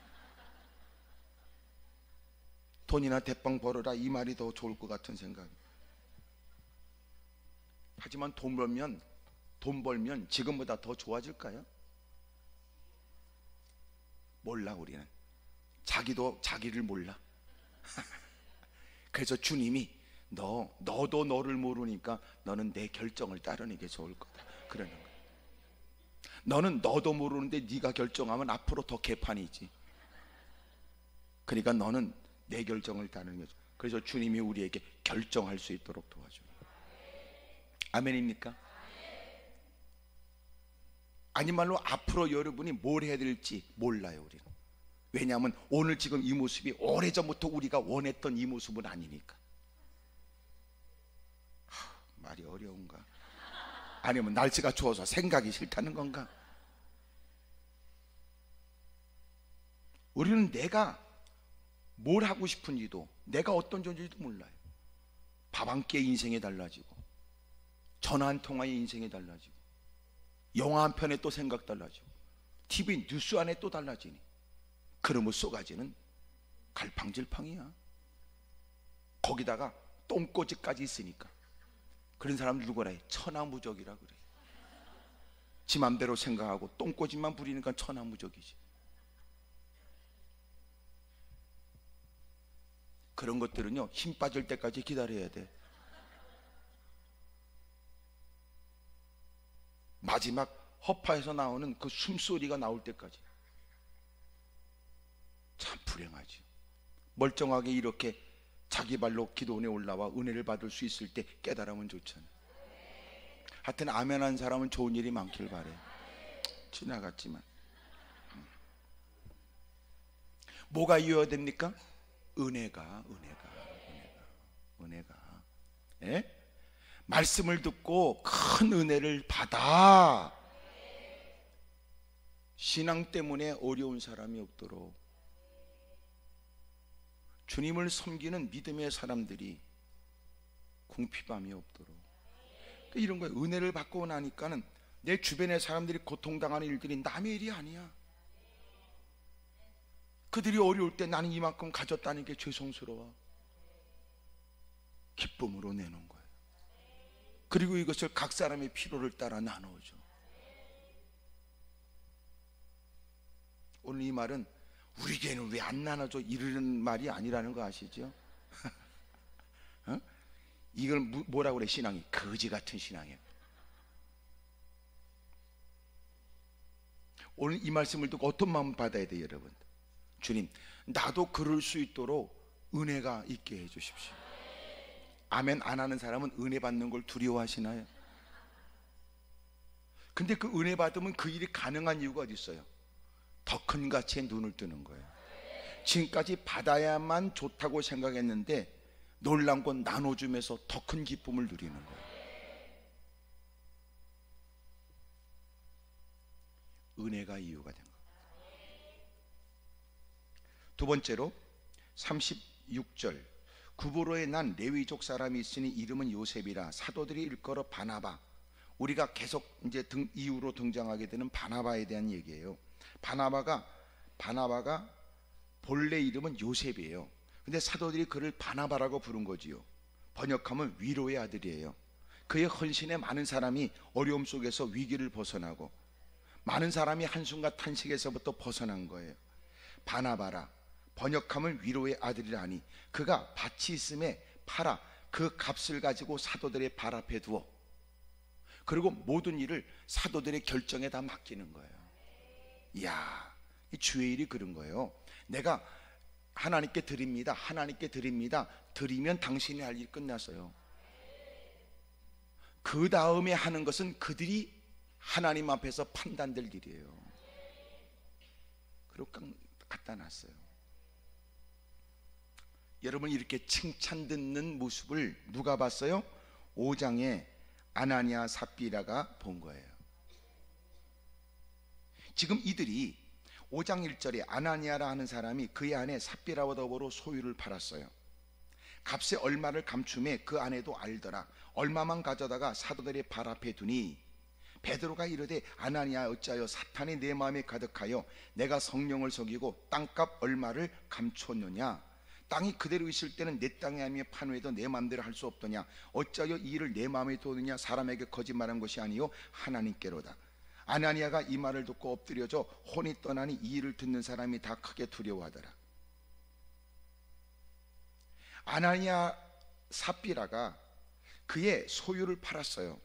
Speaker 1: 돈이나 대빵 벌어라, 이 말이 더 좋을 것 같은 생각. 하지만 돈 벌면 지금보다 더 좋아질까요? 몰라. 우리는 자기도 자기를 몰라. 그래서 주님이 너도 너를 모르니까 너는 내 결정을 따르는 게 좋을 거다, 그러는 거야. 너는 너도 모르는데 네가 결정하면 앞으로 더 개판이지. 그러니까 너는 내 결정을 따르는 거죠. 그래서 주님이 우리에게 결정할 수 있도록 도와줘요. 아멘입니까? 아닌 말로 앞으로 여러분이 뭘 해야 될지 몰라요, 우리는. 왜냐하면 오늘 지금 이 모습이 오래전부터 우리가 원했던 이 모습은 아니니까. 말이 어려운가? 아니면 날씨가 추워서 생각이 싫다는 건가? 우리는 내가 뭘 하고 싶은지도, 내가 어떤 존재인지도 몰라요. 밥 한 끼에 인생이 달라지고, 전화 한 통화에 인생이 달라지고, 영화 한 편에 또 생각 달라지고, TV 뉴스 안에 또 달라지니 그러면 쏘가지는 갈팡질팡이야. 거기다가 똥꼬지까지 있으니까 그런 사람들 누구라 해? 천하무적이라 그래. 지 맘대로 생각하고 똥꼬집만 부리니까 천하무적이지. 그런 것들은요, 힘 빠질 때까지 기다려야 돼. 마지막 허파에서 나오는 그 숨소리가 나올 때까지. 참 불행하죠. 멀쩡하게 이렇게 자기 발로 기도원에 올라와 은혜를 받을 수 있을 때 깨달으면 좋잖아요. 하여튼 아멘한 사람은 좋은 일이 많길 바래. 지나갔지만 뭐가 이어야 됩니까? 은혜가. 예? 말씀을 듣고 큰 은혜를 받아 신앙 때문에 어려운 사람이 없도록, 주님을 섬기는 믿음의 사람들이 궁핍함이 없도록, 이런 거예요. 은혜를 받고 나니까는 내 주변의 사람들이 고통당하는 일들이 남의 일이 아니야. 그들이 어려울 때 나는 이만큼 가졌다는 게 죄송스러워. 기쁨으로 내놓은 거예요. 그리고 이것을 각 사람의 필요를 따라 나누어줘. 오늘 이 말은 우리 교회는 왜 안 나눠줘 이러는 말이 아니라는 거 아시죠? 어? 이걸 뭐라고 그래? 신앙이 거지 같은 신앙이에요. 오늘 이 말씀을 듣고 어떤 마음 받아야 돼요, 여러분? 주님, 나도 그럴 수 있도록 은혜가 있게 해 주십시오. 아멘 안 하는 사람은 은혜 받는 걸 두려워하시나요? 근데 그 은혜 받으면 그 일이 가능한 이유가 어디 있어요? 더 큰 가치에 눈을 뜨는 거예요. 지금까지 받아야만 좋다고 생각했는데 놀란 건 나눠주면서 더 큰 기쁨을 누리는 거예요. 은혜가 이유가 된 거예요. 두 번째로 36절, 구보로에 난 레위족 사람이 있으니 이름은 요셉이라 사도들이 일컬어 바나바. 우리가 계속 이제 이후로 등장하게 되는 바나바에 대한 얘기예요. 바나바가 본래 이름은 요셉이에요. 근데 사도들이 그를 바나바라고 부른 거지요. 번역하면 위로의 아들이에요. 그의 헌신에 많은 사람이 어려움 속에서 위기를 벗어나고 많은 사람이 한순간 탄식에서부터 벗어난 거예요. 바나바라, 번역하면 위로의 아들이라니, 그가 밭이 있음에 팔아 그 값을 가지고 사도들의 발 앞에 두어, 그리고 모든 일을 사도들의 결정에 다 맡기는 거예요. 이야, 이 주의 일이 그런 거예요. 내가 하나님께 드립니다, 하나님께 드립니다, 드리면 당신이 할 일 끝났어요. 그 다음에 하는 것은 그들이 하나님 앞에서 판단될 일이에요. 그리고 갖다 놨어요. 여러분, 이렇게 칭찬 듣는 모습을 누가 봤어요? 5장에 아나니아 삽비라가 본 거예요. 지금 이들이 5장 1절에 아나니아라 하는 사람이 그의 아내 삽비라와 더불어 소유를 팔았어요. 값에 얼마를 감춤해 그 아내도 알더라. 얼마만 가져다가 사도들의 발 앞에 두니 베드로가 이르되 아나니아, 어찌하여 사탄이 내 마음에 가득하여 내가 성령을 속이고 땅값 얼마를 감추었느냐? 땅이 그대로 있을 때는 내 땅에 하며 판후에도 내 마음대로 할 수 없더냐? 어찌하여 이 일을 내 마음에 두느냐? 사람에게 거짓말한 것이 아니요 하나님께로다. 아나니아가 이 말을 듣고 엎드려져 혼이 떠나니 이 일을 듣는 사람이 다 크게 두려워하더라. 아나니아 삽비라가 그의 소유를 팔았어요.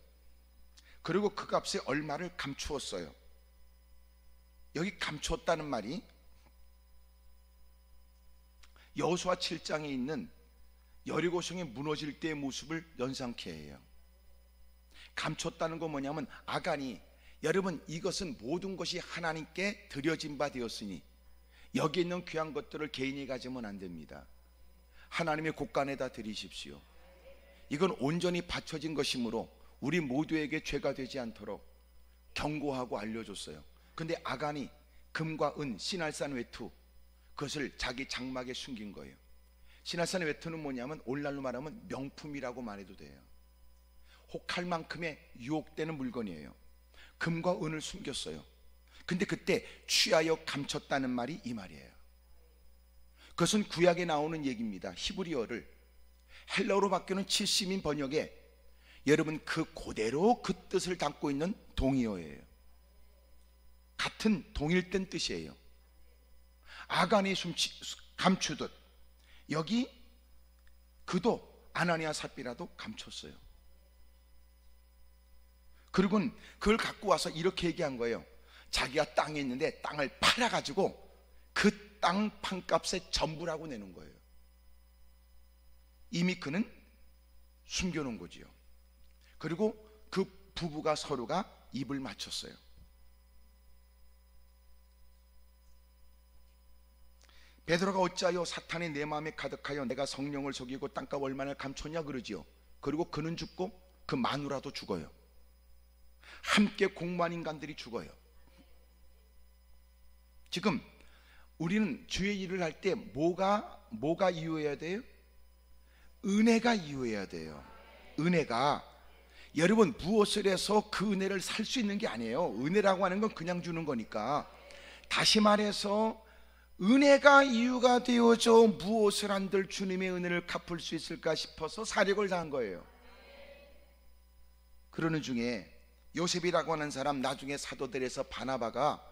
Speaker 1: 그리고 그 값에 얼마를 감추었어요. 여기 감추었다는 말이 여호수아 7장에 있는 여리고성이 무너질 때의 모습을 연상케 해요. 감췄다는 건 뭐냐면, 아간이, 여러분, 이것은 모든 것이 하나님께 드려진 바 되었으니 여기 있는 귀한 것들을 개인이 가지면 안 됩니다. 하나님의 곳간에다 드리십시오. 이건 온전히 바쳐진 것이므로 우리 모두에게 죄가 되지 않도록 경고하고 알려줬어요. 근데 아간이 금과 은, 시날산 외투, 그것을 자기 장막에 숨긴 거예요. 시날산 외투는 뭐냐면 오늘날로 말하면 명품이라고 말해도 돼요. 혹할 만큼의 유혹되는 물건이에요. 금과 은을 숨겼어요. 근데 그때 취하여 감췄다는 말이 이 말이에요. 그것은 구약에 나오는 얘기입니다. 히브리어를 헬라어로 바뀌는 70인 번역에 여러분 그 그대로 그 뜻을 담고 있는 동의어예요. 같은 동일된 뜻이에요. 아간이 감추듯 여기 그도 아나니아 삽비라도 감췄어요. 그리고는 그걸 갖고 와서 이렇게 얘기한 거예요. 자기가 땅에 있는데 땅을 팔아가지고 그 땅 판값의 전부라고 내는 거예요. 이미 그는 숨겨놓은 거지요. 그리고 그 부부가 서로가 입을 맞췄어요. 베드로가 어찌하여 사탄이 내 마음에 가득하여 내가 성령을 속이고 땅값 얼마나 감췄냐 그러지요. 그리고 그는 죽고 그 마누라도 죽어요. 함께 공무한 인간들이 죽어요. 지금 우리는 주의 일을 할 때 뭐가 이유해야 돼요? 은혜가 이유해야 돼요. 은혜가, 여러분 무엇을 해서 그 은혜를 살 수 있는 게 아니에요. 은혜라고 하는 건 그냥 주는 거니까. 다시 말해서 은혜가 이유가 되어져 무엇을 한들 주님의 은혜를 갚을 수 있을까 싶어서 사력을 다한 거예요. 그러는 중에 요셉이라고 하는 사람, 나중에 사도들에서 바나바가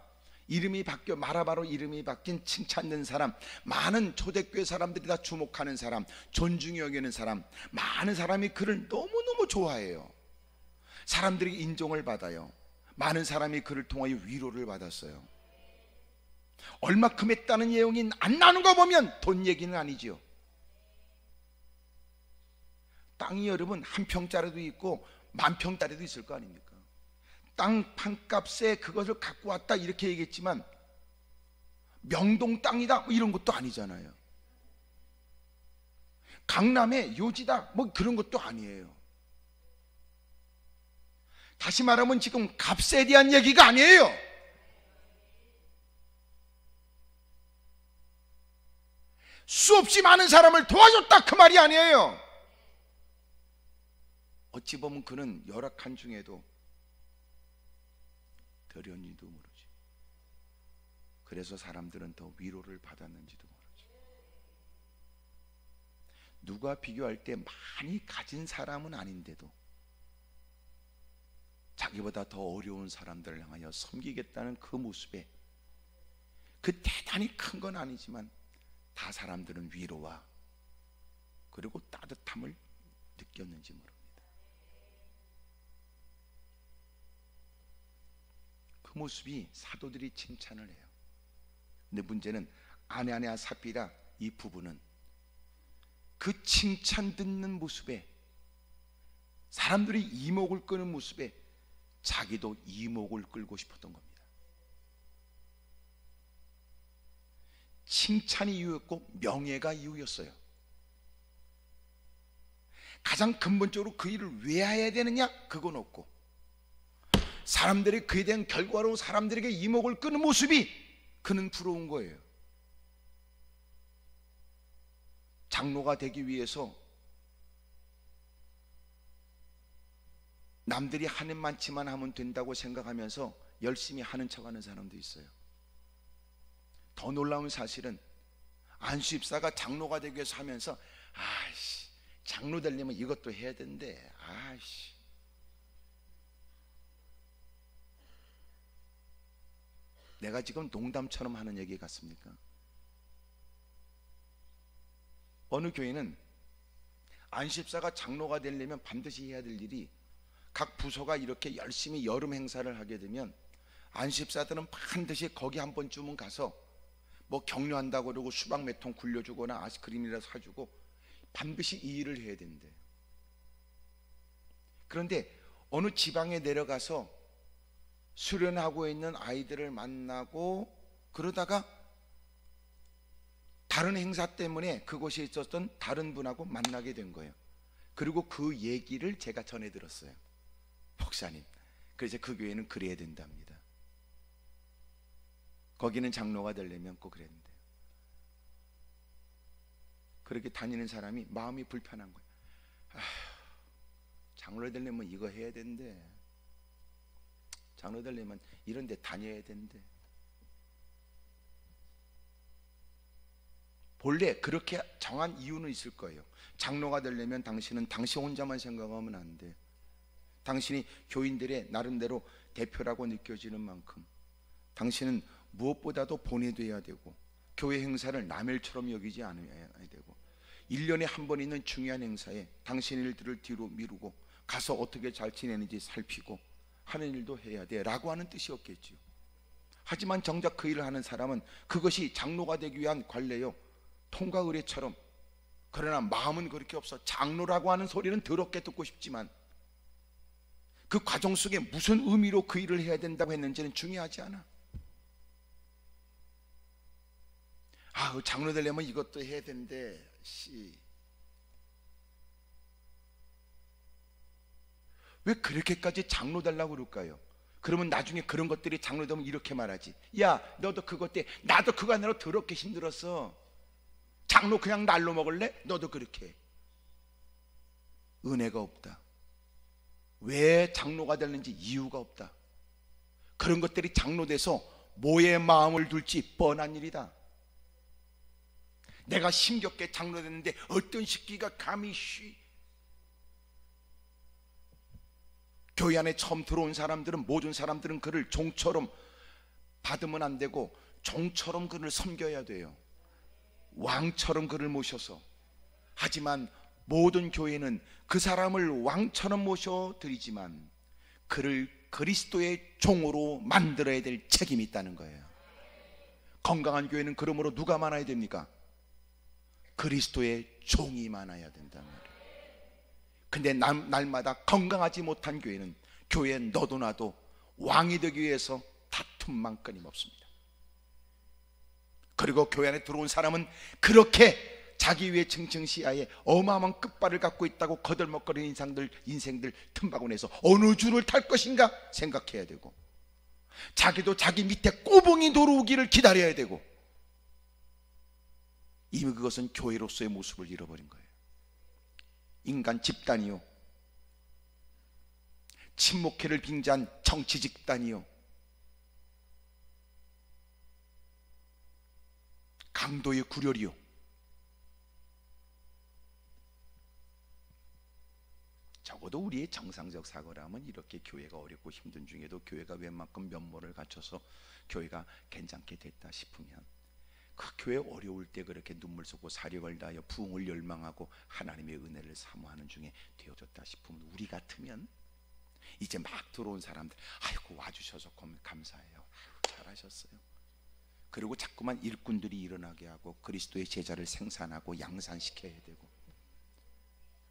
Speaker 1: 이름이 바뀌어 마라바로 이름이 바뀐 칭찬된 사람, 많은 초대교회 사람들이 다 주목하는 사람, 존중히 여기는 사람, 많은 사람이 그를 너무너무 좋아해요. 사람들이 인정을 받아요. 많은 사람이 그를 통하여 위로를 받았어요. 얼마큼 했다는 내용이 안 나오는 거 보면 돈 얘기는 아니지요. 땅이 여러분 한 평짜리도 있고 만 평짜리도 있을 거 아닙니까? 땅 판값에 그것을 갖고 왔다 이렇게 얘기했지만 명동 땅이다 뭐 이런 것도 아니잖아요. 강남의 요지다 뭐 그런 것도 아니에요. 다시 말하면 지금 값에 대한 얘기가 아니에요. 수없이 많은 사람을 도와줬다 그 말이 아니에요. 어찌 보면 그는 열악한 중에도 덜연히도 모르지. 그래서 사람들은 더 위로를 받았는지도 모르지. 누가 비교할 때 많이 가진 사람은 아닌데도 자기보다 더 어려운 사람들을 향하여 섬기겠다는 그 모습에, 그 대단히 큰 건 아니지만 다 사람들은 위로와 그리고 따뜻함을 느꼈는지 모릅니다. 그 모습이 사도들이 칭찬을 해요. 근데 문제는 아나니아 삽비라 이 부부는 그 칭찬 듣는 모습에, 사람들이 이목을 끄는 모습에 자기도 이목을 끌고 싶었던 겁니다. 칭찬이 이유였고 명예가 이유였어요. 가장 근본적으로 그 일을 왜 해야 되느냐? 그건 없고, 사람들이 그에 대한 결과로 사람들에게 이목을 끄는 모습이 그는 부러운 거예요. 장로가 되기 위해서 남들이 하는 만치만 하면 된다고 생각하면서 열심히 하는 척하는 사람도 있어요. 더 놀라운 사실은 안수입사가 장로가 되기 위해서 하면서 아이씨, 장로 되려면 이것도 해야 된대. 아이씨, 내가 지금 농담처럼 하는 얘기 같습니까? 어느 교회는 안수입사가 장로가 되려면 반드시 해야 될 일이, 각 부서가 이렇게 열심히 여름 행사를 하게 되면 안수입사들은 반드시 거기 한 번쯤은 가서 뭐 격려한다고 그러고 수박 몇 통 굴려주거나 아이스크림이라도 사주고 반드시 이 일을 해야 된대. 그런데 어느 지방에 내려가서 수련하고 있는 아이들을 만나고 그러다가 다른 행사 때문에 그곳에 있었던 다른 분하고 만나게 된 거예요. 그리고 그 얘기를 제가 전해 들었어요. 목사님, 그래서 그 교회는 그래야 된답니다. 거기는 장로가 되려면 꼭 그랬는데, 그렇게 다니는 사람이 마음이 불편한 거예요. 장로 되려면 이거 해야 된대, 장로 되려면 이런 데 다녀야 된대. 본래 그렇게 정한 이유는 있을 거예요. 장로가 되려면 당신은 당신 혼자만 생각하면 안 돼. 당신이 교인들의 나름대로 대표라고 느껴지는 만큼 당신은 무엇보다도 본해돼야 되고, 교회 행사를 남의 일처럼 여기지 않아야 되고, 1년에 한 번 있는 중요한 행사에 당신 일들을 뒤로 미루고 가서 어떻게 잘 지내는지 살피고 하는 일도 해야 돼 라고 하는 뜻이었겠지요. 하지만 정작 그 일을 하는 사람은 그것이 장로가 되기 위한 관례요, 통과 의례처럼, 그러나 마음은 그렇게 없어. 장로라고 하는 소리는 더럽게 듣고 싶지만 그 과정 속에 무슨 의미로 그 일을 해야 된다고 했는지는 중요하지 않아. 장로 되려면 이것도 해야 된대. 왜 그렇게까지 장로 되려고 그럴까요? 그러면 나중에 그런 것들이 장로 되면 이렇게 말하지. 야, 너도 그것 때, 나도 그거 하느라 더럽게 힘들었어. 장로 그냥 날로 먹을래? 너도 그렇게 해. 은혜가 없다. 왜 장로가 되는지 이유가 없다. 그런 것들이 장로 돼서 뭐에 마음을 둘지 뻔한 일이다. 내가 힘겹게 장로 됐는데 어떤 식기가 감히 교회 안에 처음 들어온 사람들은, 모든 사람들은 그를 종처럼 받으면 안 되고 종처럼 그를 섬겨야 돼요. 왕처럼 그를 모셔서. 하지만 모든 교회는 그 사람을 왕처럼 모셔드리지만 그를 그리스도의 종으로 만들어야 될 책임이 있다는 거예요. 건강한 교회는 그러므로 누가 많아야 됩니까? 그리스도의 종이 많아야 된다는 거예요. 근데 날마다 건강하지 못한 교회는, 교회에 너도 나도 왕이 되기 위해서 다툼만 끊임없습니다. 그리고 교회 안에 들어온 사람은 그렇게 자기 위에 층층시야에 어마어마한 끝발을 갖고 있다고 거들먹거리는 인생들 틈바구니에서 어느 줄을 탈 것인가 생각해야 되고, 자기도 자기 밑에 꼬붕이 들어오기를 기다려야 되고, 이미 그것은 교회로서의 모습을 잃어버린 거예요. 인간 집단이요, 친목회를 빙자한 정치 집단이요, 강도의 구렬이요, 적어도 우리의 정상적 사고라면 이렇게 교회가 어렵고 힘든 중에도 교회가 웬만큼 면모를 갖춰서 교회가 괜찮게 됐다 싶으면, 그 교회 어려울 때 그렇게 눈물 쏟고 사력을 다하여 부흥을 열망하고 하나님의 은혜를 사모하는 중에 되어졌다 싶으면, 우리 같으면 이제 막 들어온 사람들, 아이고 와주셔서 감사해요, 잘하셨어요. 그리고 자꾸만 일꾼들이 일어나게 하고 그리스도의 제자를 생산하고 양산시켜야 되고,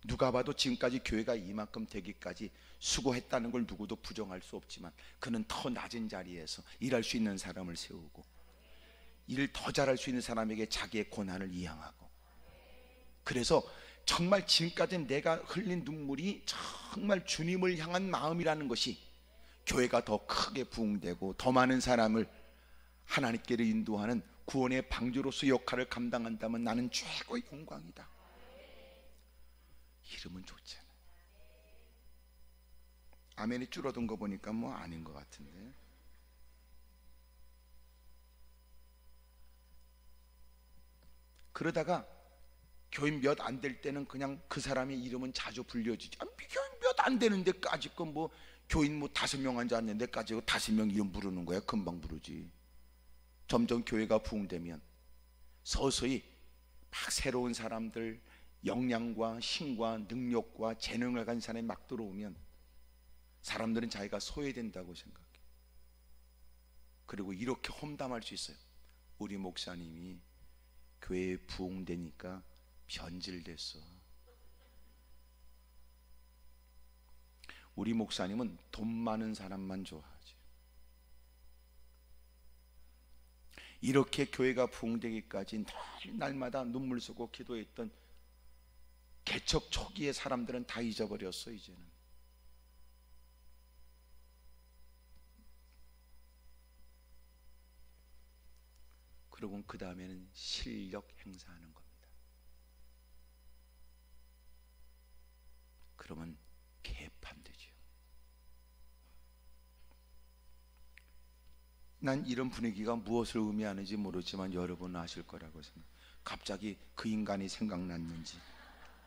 Speaker 1: 누가 봐도 지금까지 교회가 이만큼 되기까지 수고했다는 걸 누구도 부정할 수 없지만, 그는 더 낮은 자리에서 일할 수 있는 사람을 세우고 일을 더 잘할 수 있는 사람에게 자기의 고난을 이양하고, 그래서 정말 지금까지 내가 흘린 눈물이 정말 주님을 향한 마음이라는 것이 교회가 더 크게 부흥되고 더 많은 사람을 하나님께로 인도하는 구원의 방주로서 역할을 감당한다면 나는 최고의 영광이다. 이름은 좋잖아. 아멘이 줄어든 거 보니까 뭐 아닌 것 같은데. 그러다가 교인 몇 안 될 때는 그냥 그 사람의 이름은 자주 불려지지. 교인 몇 안 되는 데까지 뭐 교인 뭐 5명 앉았는 데까지 5명 이름 부르는 거야. 금방 부르지. 점점 교회가 부흥되면 서서히 막 새로운 사람들, 역량과 힘과 능력과 재능을 가진 사람이 막 들어오면 사람들은 자기가 소외된다고 생각해. 그리고 이렇게 험담할 수 있어요. 우리 목사님이 교회에 부흥되니까 변질됐어. 우리 목사님은 돈 많은 사람만 좋아하지. 이렇게 교회가 부흥되기까지 날마다 눈물 쏟고 기도했던 개척 초기의 사람들은 다 잊어버렸어 이제는. 그리고 그 다음에는 실력 행사하는 겁니다. 그러면 개판되죠. 난 이런 분위기가 무엇을 의미하는지 모르지만 여러분은 아실 거라고 생각해요. 갑자기 그 인간이 생각났는지,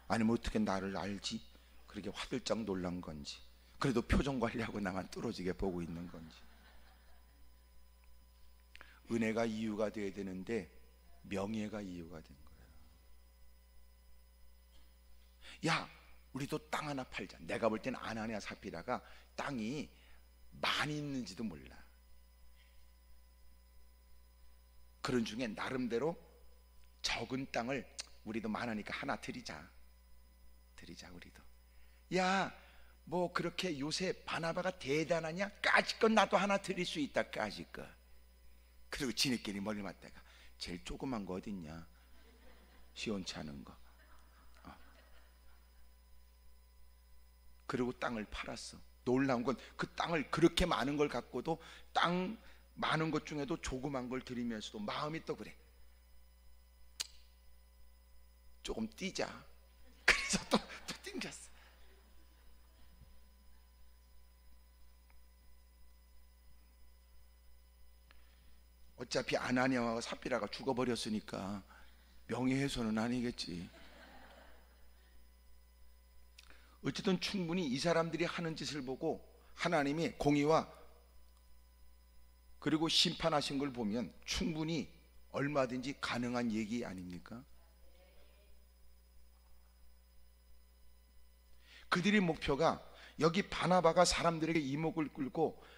Speaker 1: 아니면 어떻게 나를 알지? 그렇게 화들짝 놀란 건지, 그래도 표정 관리하고 나만 뚫어지게 보고 있는 건지. 은혜가 이유가 되어야 되는데 명예가 이유가 된 거예요. 야, 우리도 땅 하나 팔자. 내가 볼 때는 아나니아 사피라가 땅이 많이 있는지도 몰라. 그런 중에 나름대로 적은 땅을 우리도 많으니까 하나 드리자 우리도. 야, 뭐 그렇게 요새 바나바가 대단하냐? 까짓 건 나도 하나 드릴 수 있다. 까짓 거. 그리고 지네끼리 머리 맞다가 제일 조그만 거 어딨냐? 시원치 않은 거. 그리고 땅을 팔았어. 놀라운 건 그 땅을 그렇게 많은 걸 갖고도 땅 많은 것 중에도 조그만 걸 드리면서도 마음이 또 그래. 조금 뛰자. 그래서 또 띵겼어. 어차피 아나니아와 삽비라가 죽어버렸으니까 명예훼손은 아니겠지. 어쨌든 충분히 이 사람들이 하는 짓을 보고 하나님이 공의와 그리고 심판하신 걸 보면 충분히 얼마든지 가능한 얘기 아닙니까? 그들의 목표가 여기 바나바가 사람들에게 이목을 끌고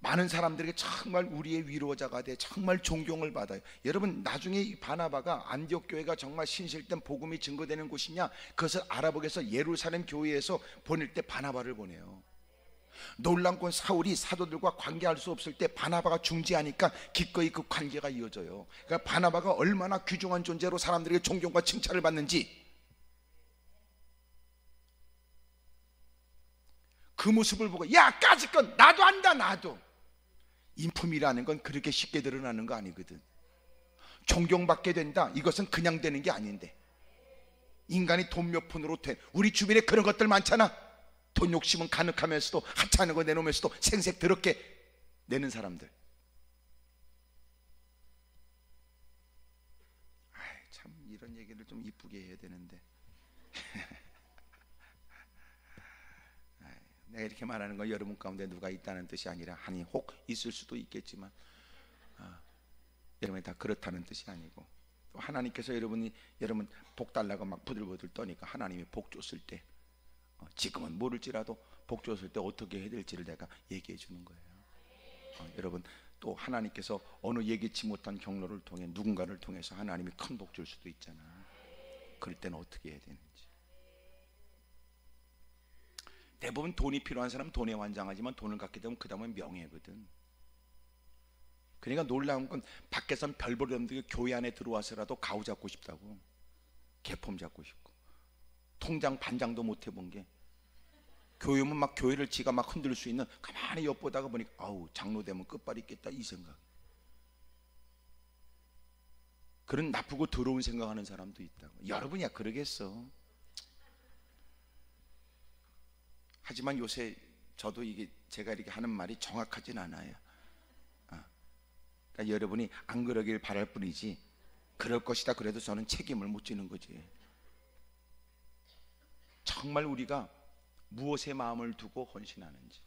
Speaker 1: 많은 사람들에게 정말 우리의 위로자가 돼 정말 존경을 받아요. 여러분, 나중에 이 바나바가 안디옥 교회가 정말 신실된 복음이 증거되는 곳이냐, 그것을 알아보기 위해서 예루살렘 교회에서 보낼 때 바나바를 보내요. 놀란 건 사울이 사도들과 관계할 수 없을 때 바나바가 중지하니까 기꺼이 그 관계가 이어져요. 그러니까 바나바가 얼마나 귀중한 존재로 사람들에게 존경과 칭찬을 받는지, 그 모습을 보고 야, 까짓건 나도 안다. 나도. 인품이라는 건 그렇게 쉽게 드러나는 거 아니거든. 존경받게 된다, 이것은 그냥 되는 게 아닌데, 인간이 돈 몇 푼으로 돼. 우리 주변에 그런 것들 많잖아. 돈 욕심은 가득하면서도 하찮은 거 내놓으면서도 생색 더럽게 내는 사람들. 참 이런 얘기를 좀 이쁘게 해야 되는데 내가 이렇게 말하는 건 여러분 가운데 누가 있다는 뜻이 아니라, 아니 혹 있을 수도 있겠지만 여러분이 다 그렇다는 뜻이 아니고, 또 하나님께서 여러분 복 달라고 막 부들부들 떠니까 하나님이 복 줬을 때, 지금은 모를지라도 복 줬을 때 어떻게 해야 될지를 내가 얘기해 주는 거예요. 여러분, 또 하나님께서 어느 예기치 못한 경로를 통해 누군가를 통해서 하나님이 큰 복 줄 수도 있잖아. 그럴 때는 어떻게 해야 되는지. 대부분 돈이 필요한 사람은 돈에 환장하지만 돈을 갖게 되면 그 다음은 명예거든. 그러니까 놀라운 건 밖에선 별 볼 없는 교회 안에 들어와서라도 가우 잡고 싶다고, 개폼 잡고 싶고, 통장 반장도 못 해본 게, 교회면 막 교회를 지가 막 흔들 수 있는, 가만히 엿보다가 보니까 아우 장로 되면 끝발 있겠다 이 생각. 그런 나쁘고 더러운 생각하는 사람도 있다고. 여러분이야 그러겠어. 하지만 요새 저도 이게 제가 이렇게 하는 말이 정확하진 않아요. 그러니까 여러분이 안 그러길 바랄 뿐이지, 그럴 것이다 그래도 저는 책임을 못 지는 거지. 정말 우리가 무엇에 마음을 두고 헌신하는지.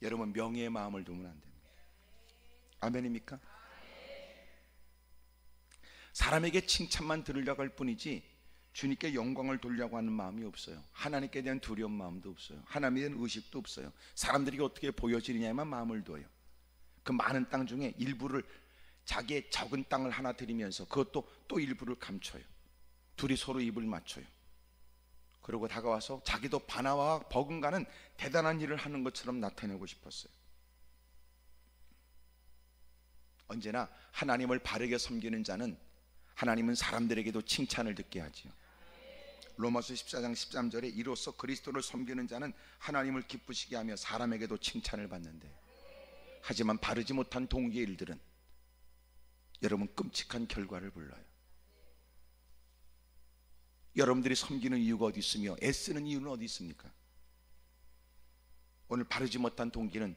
Speaker 1: 여러분, 명예의 마음을 두면 안 됩니다. 아멘입니까? 사람에게 칭찬만 들으려고 할 뿐이지 주님께 영광을 돌려고 하는 마음이 없어요. 하나님께 대한 두려운 마음도 없어요. 하나님에 대한 의식도 없어요. 사람들이 어떻게 보여지느냐에만 마음을 둬요. 그 많은 땅 중에 일부를, 자기의 적은 땅을 하나 드리면서 그것도 또 일부를 감춰요. 둘이 서로 입을 맞춰요. 그리고 다가와서 자기도 바나바와 버금가는 대단한 일을 하는 것처럼 나타내고 싶었어요. 언제나 하나님을 바르게 섬기는 자는 하나님은 사람들에게도 칭찬을 듣게 하지요. 로마서 14장 13절에 이로써 그리스도를 섬기는 자는 하나님을 기쁘시게 하며 사람에게도 칭찬을 받는데, 하지만 바르지 못한 동기의 일들은 여러분 끔찍한 결과를 불러요. 여러분들이 섬기는 이유가 어디 있으며 애쓰는 이유는 어디 있습니까? 오늘 바르지 못한 동기는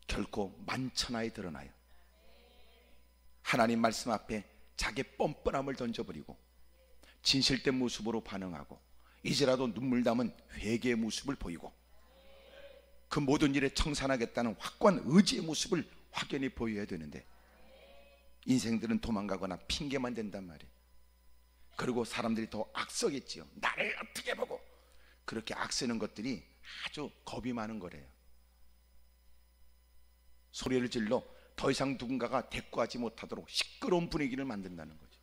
Speaker 1: 결코 만천하에 드러나요. 하나님 말씀 앞에 자기의 뻔뻔함을 던져버리고 진실된 모습으로 반응하고 이제라도 눈물 담은 회개의 모습을 보이고 그 모든 일에 청산하겠다는 확고한 의지의 모습을 확연히 보여야 되는데, 인생들은 도망가거나 핑계만 댄단 말이에요. 그리고 사람들이 더 악쓰겠지요. 나를 어떻게 보고. 그렇게 악쓰는 것들이 아주 겁이 많은 거래요. 소리를 질러 더 이상 누군가가 대꾸하지 못하도록 시끄러운 분위기를 만든다는 거죠.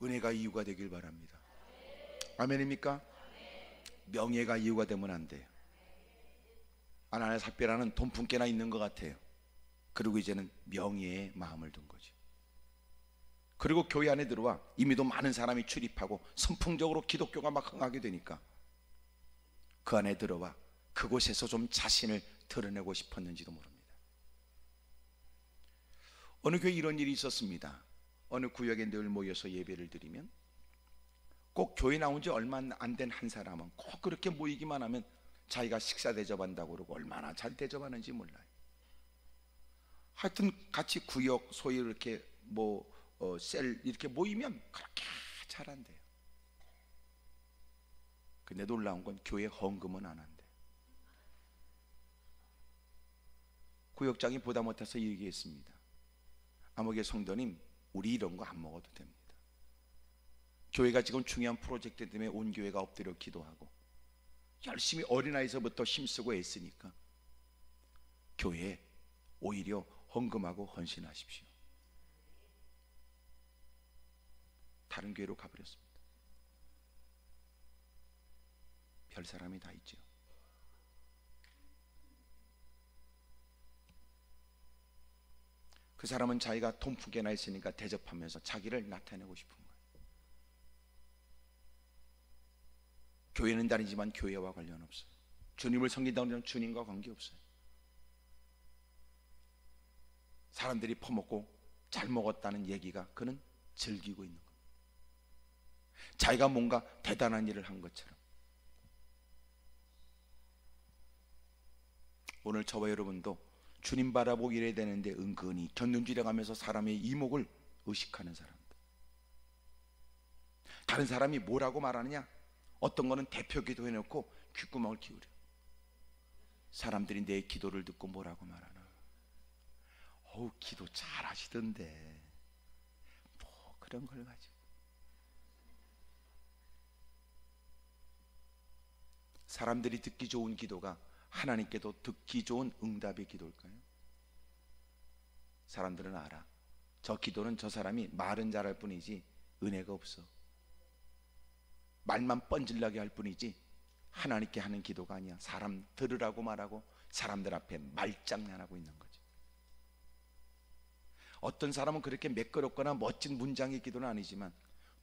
Speaker 1: 은혜가 이유가 되길 바랍니다. 아멘입니까? 명예가 이유가 되면 안 돼요. 아나니아 삽비라는 돈푼깨나 있는 것 같아요. 그리고 이제는 명예에 마음을 둔 거죠. 그리고 교회 안에 들어와 이미도 많은 사람이 출입하고 선풍적으로 기독교가 막 흥하게 되니까 그 안에 들어와 그곳에서 좀 자신을 드러내고 싶었는지도 모릅니다. 어느 교회에 이런 일이 있었습니다. 어느 구역에 늘 모여서 예배를 드리면 꼭 교회 나온 지 얼마 안 된 한 사람은 꼭 그렇게 모이기만 하면 자기가 식사 대접한다고 그러고 얼마나 잘 대접하는지 몰라요. 하여튼 같이 구역 소위 이렇게 셀 이렇게 모이면 그렇게 잘한대요. 근데 놀라운 건 교회 헌금은 안 한대. 구역장이 보다 못해서 얘기했습니다. 아무개 성도님, 우리 이런 거 안 먹어도 됩니다. 교회가 지금 중요한 프로젝트 때문에 온 교회가 엎드려 기도하고 열심히 어린아이서부터 힘쓰고 애쓰니까 교회에 오히려 헌금하고 헌신하십시오. 다른 교회로 가버렸습니다. 별 사람이 다 있죠. 그 사람은 자기가 돈푸게나 있으니까 대접하면서 자기를 나타내고 싶은 거예요. 교회는 다니지만 교회와 관련 없어요. 주님을 섬긴다고 하면 주님과 관계없어요. 사람들이 퍼먹고 잘 먹었다는 얘기가 그는 즐기고 있는 거예요. 자기가 뭔가 대단한 일을 한 것처럼. 오늘 저와 여러분도 주님 바라보고 이래야 되는데 은근히 곁눈질해 가면서 사람의 이목을 의식하는 사람들. 다른 사람이 뭐라고 말하느냐, 어떤 거는 대표 기도해놓고 귓구멍을 기울여. 사람들이 내 기도를 듣고 뭐라고 말하나. 어우, 기도 잘 하시던데 뭐 그런 걸 가지고. 사람들이 듣기 좋은 기도가 하나님께도 듣기 좋은 응답의 기도일까요? 사람들은 알아. 저 기도는 저 사람이 말은 잘할 뿐이지 은혜가 없어. 말만 뻔질나게 할 뿐이지 하나님께 하는 기도가 아니야. 사람 들으라고 말하고 사람들 앞에 말장난하고 있는 거지. 어떤 사람은 그렇게 매끄럽거나 멋진 문장의 기도는 아니지만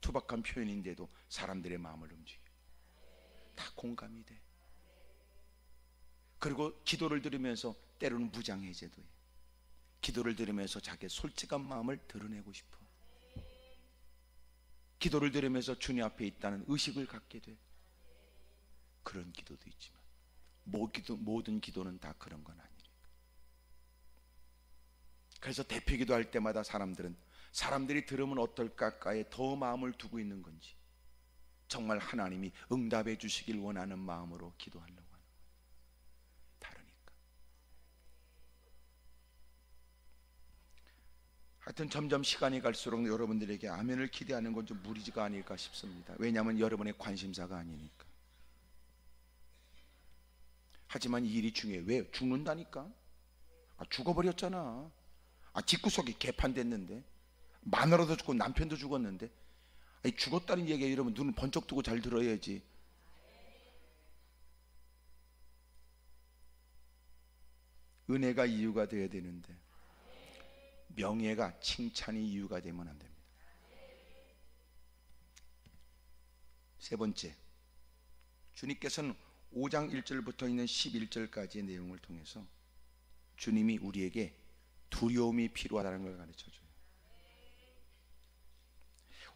Speaker 1: 투박한 표현인데도 사람들의 마음을 움직여. 다 공감이 돼. 그리고 기도를 들으면서 때로는 무장해제도 해. 기도를 들으면서 자기의 솔직한 마음을 드러내고 싶어. 기도를 들으면서 주님 앞에 있다는 의식을 갖게 돼. 그런 기도도 있지만 모든 기도는 다 그런 건 아니니까. 그래서 대표 기도할 때마다 사람들이 들으면 어떨까에 더 마음을 두고 있는 건지, 정말 하나님이 응답해 주시길 원하는 마음으로 기도하려고 하는 거예요. 다르니까. 하여튼 점점 시간이 갈수록 여러분들에게 아멘을 기대하는 건 좀 무리가 아닐까 싶습니다. 왜냐하면 여러분의 관심사가 아니니까. 하지만 이 일이 중요해. 왜? 죽는다니까. 죽어버렸잖아. 집구석이 개판됐는데, 마누라도 죽고 남편도 죽었는데. 죽었다는 얘기에 여러분 눈을 번쩍 뜨고 잘 들어야지. 은혜가 이유가 되어야 되는데 명예가 칭찬이 이유가 되면 안 됩니다. 세 번째, 주님께서는 5장 1절부터 있는 11절까지의 내용을 통해서 주님이 우리에게 두려움이 필요하다는 걸 가르쳐줘요.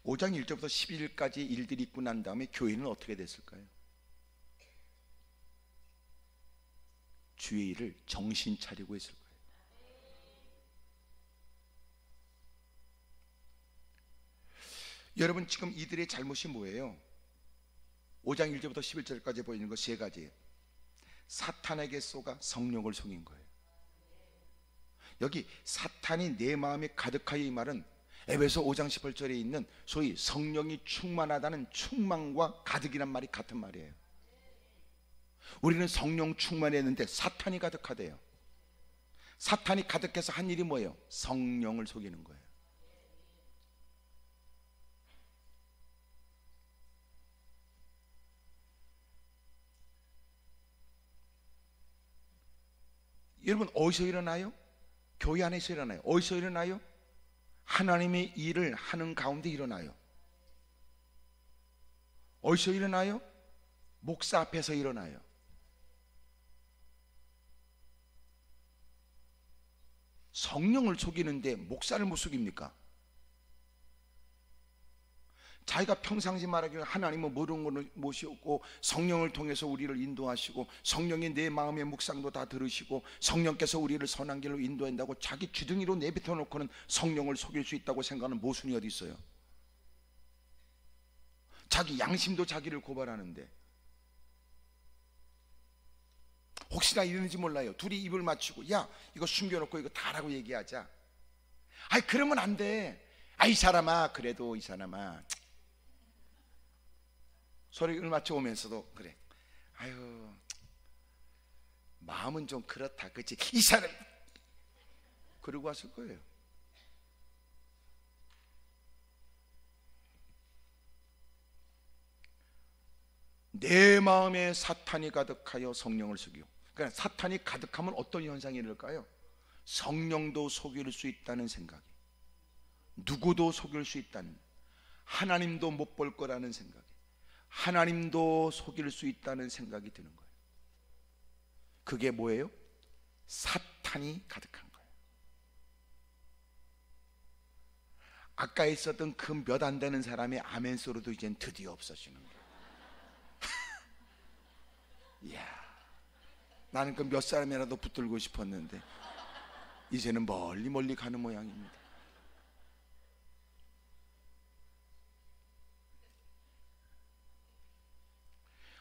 Speaker 1: 5장 1절부터 11절까지 일들이 있고 난 다음에 교회는 어떻게 됐을까요? 주의 일을 정신 차리고 있을 거예요. 여러분, 지금 이들의 잘못이 뭐예요? 5장 1절부터 11절까지 보이는 거 세 가지예요. 사탄에게 쏘가 성령을 속인 거예요. 여기 사탄이 내 마음에 가득하여, 이 말은 에베소 5장 18절에 있는 소위 성령이 충만하다는 충만과 가득이란 말이 같은 말이에요. 우리는 성령 충만했는데 사탄이 가득하대요. 사탄이 가득해서 한 일이 뭐예요? 성령을 속이는 거예요. 여러분, 어디서 일어나요? 교회 안에서 일어나요. 어디서 일어나요? 하나님의 일을 하는 가운데 일어나요. 어디서 일어나요? 목사 앞에서 일어나요. 성령을 속이는데 목사를 못 속입니까? 자기가 평상시 말하기를 하나님은 모든 것을 모시고 성령을 통해서 우리를 인도하시고 성령이 내 마음의 묵상도 다 들으시고 성령께서 우리를 선한 길로 인도한다고 자기 주둥이로 내뱉어 놓고는 성령을 속일 수 있다고 생각하는 모순이 어디 있어요? 자기 양심도 자기를 고발하는데, 혹시나 이러는지 몰라요. 둘이 입을 맞추고 야, 이거 숨겨놓고 이거 다라고 얘기하자. 아이, 그러면 안 돼. 아이 사람아, 그래도 이 사람아, 소리를 맞춰 오면서도 그래, 아유 마음은 좀 그렇다, 그치? 이 사람, 그러고 왔을 거예요. 내 마음에 사탄이 가득하여 성령을 속이고, 그러니까 사탄이 가득하면 어떤 현상이 일어날까요? 성령도 속일 수 있다는 생각이, 누구도 속일 수 있다는, 하나님도 못 볼 거라는 생각이, 하나님도 속일 수 있다는 생각이 드는 거예요. 그게 뭐예요? 사탄이 가득한 거예요. 아까 있었던 그 몇 안 되는 사람의 아멘 소리도 이젠 드디어 없어지는 거예요. 이야, 나는 그 몇 사람이라도 붙들고 싶었는데 이제는 멀리 멀리 가는 모양입니다.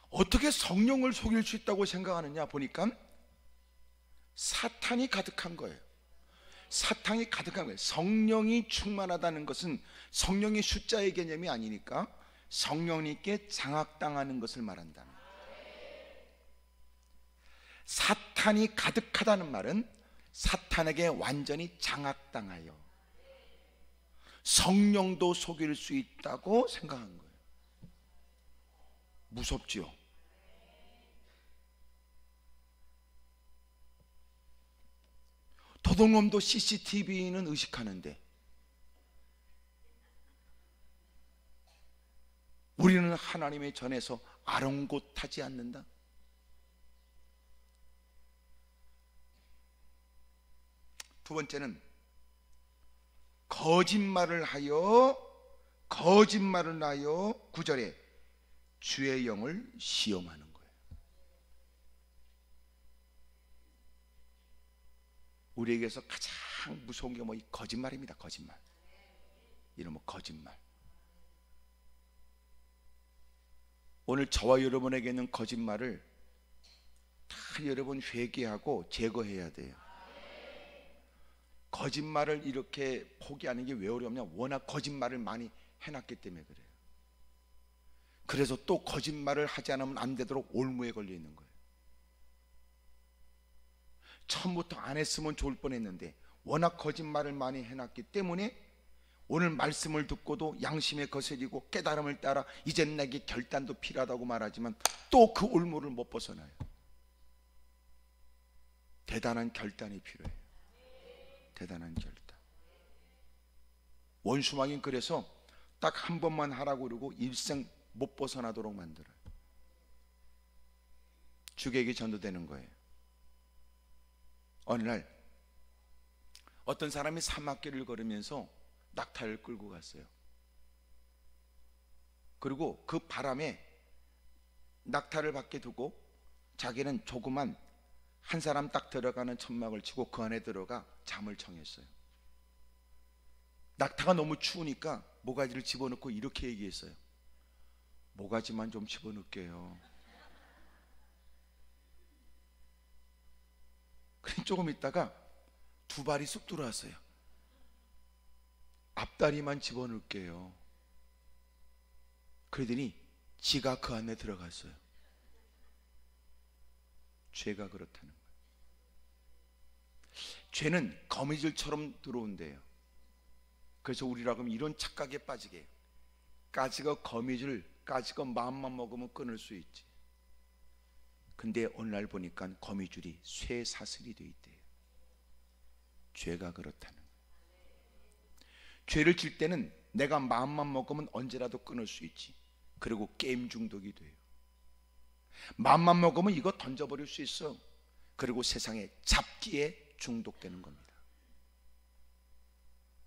Speaker 1: 어떻게 성령을 속일 수 있다고 생각하느냐 보니까 사탄이 가득한 거예요. 사탄이 가득한 거예요. 성령이 충만하다는 것은 성령의 숫자의 개념이 아니니까 성령님께 장악당하는 것을 말한다는 거예요. 사탄이 가득하다는 말은 사탄에게 완전히 장악당하여 성령도 속일 수 있다고 생각한 거예요. 무섭지요? 도둑놈도 CCTV는 의식하는데 우리는 하나님의 전에서 아랑곳하지 않는다. 두 번째는 거짓말을 하여 9절에 주의 영을 시험하는 거예요. 우리에게서 가장 무서운 게 뭐 이 거짓말입니다. 거짓말. 이러면 거짓말. 오늘 저와 여러분에게는 거짓말을 다 여러분 회개하고 제거해야 돼요. 거짓말을 이렇게 포기하는 게 왜 어렵냐? 워낙 거짓말을 많이 해놨기 때문에 그래요. 그래서 또 거짓말을 하지 않으면 안 되도록 올무에 걸려 있는 거예요. 처음부터 안 했으면 좋을 뻔했는데 워낙 거짓말을 많이 해놨기 때문에 오늘 말씀을 듣고도 양심에 거스리고 깨달음을 따라 이젠 내게 결단도 필요하다고 말하지만 또 그 올무를 못 벗어나요. 대단한 결단이 필요해요. 대단한 결단. 원수마귀는 그래서 딱 한 번만 하라고 그러고 일생 못 벗어나도록 만들어요. 주객이 전도되는 거예요. 어느 날 어떤 사람이 사막길을 걸으면서 낙타를 끌고 갔어요. 그리고 그 바람에 낙타를 밖에 두고 자기는 조그만 한 사람 딱 들어가는 천막을 치고 그 안에 들어가 잠을 청했어요. 낙타가 너무 추우니까 모가지를 집어넣고 이렇게 얘기했어요. 모가지만 좀 집어넣을게요. 그래 조금 있다가 두 발이 쑥 들어왔어요. 앞다리만 집어넣을게요. 그러더니 지가 그 안에 들어갔어요. 죄가 그렇다는 거예요. 죄는 거미줄처럼 들어온대요. 그래서 우리라고 하면 이런 착각에 빠지게 해요. 까지가 거미줄, 까지가 마음만 먹으면 끊을 수 있지. 근데 오늘날 보니까 거미줄이 쇠사슬이 돼 있대요. 죄가 그렇다는 거예요. 죄를 질 때는 내가 마음만 먹으면 언제라도 끊을 수 있지. 그리고 게임 중독이 돼요. 마음만 먹으면 이거 던져버릴 수 있어. 그리고 세상에 잡기에 중독되는 겁니다.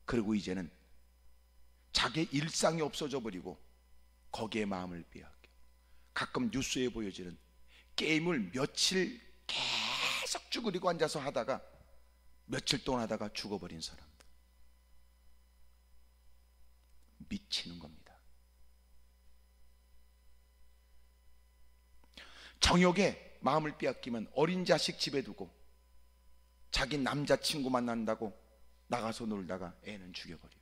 Speaker 1: 그리고 이제는 자기의 일상이 없어져 버리고 거기에 마음을 빼앗겨. 가끔 뉴스에 보여지는 게임을 며칠 계속 쭈그리고 앉아서 하다가 며칠 동안 하다가 죽어버린 사람들. 미치는 겁니다. 정욕에 마음을 빼앗기면 어린 자식 집에 두고 자기 남자친구 만난다고 나가서 놀다가 애는 죽여버려.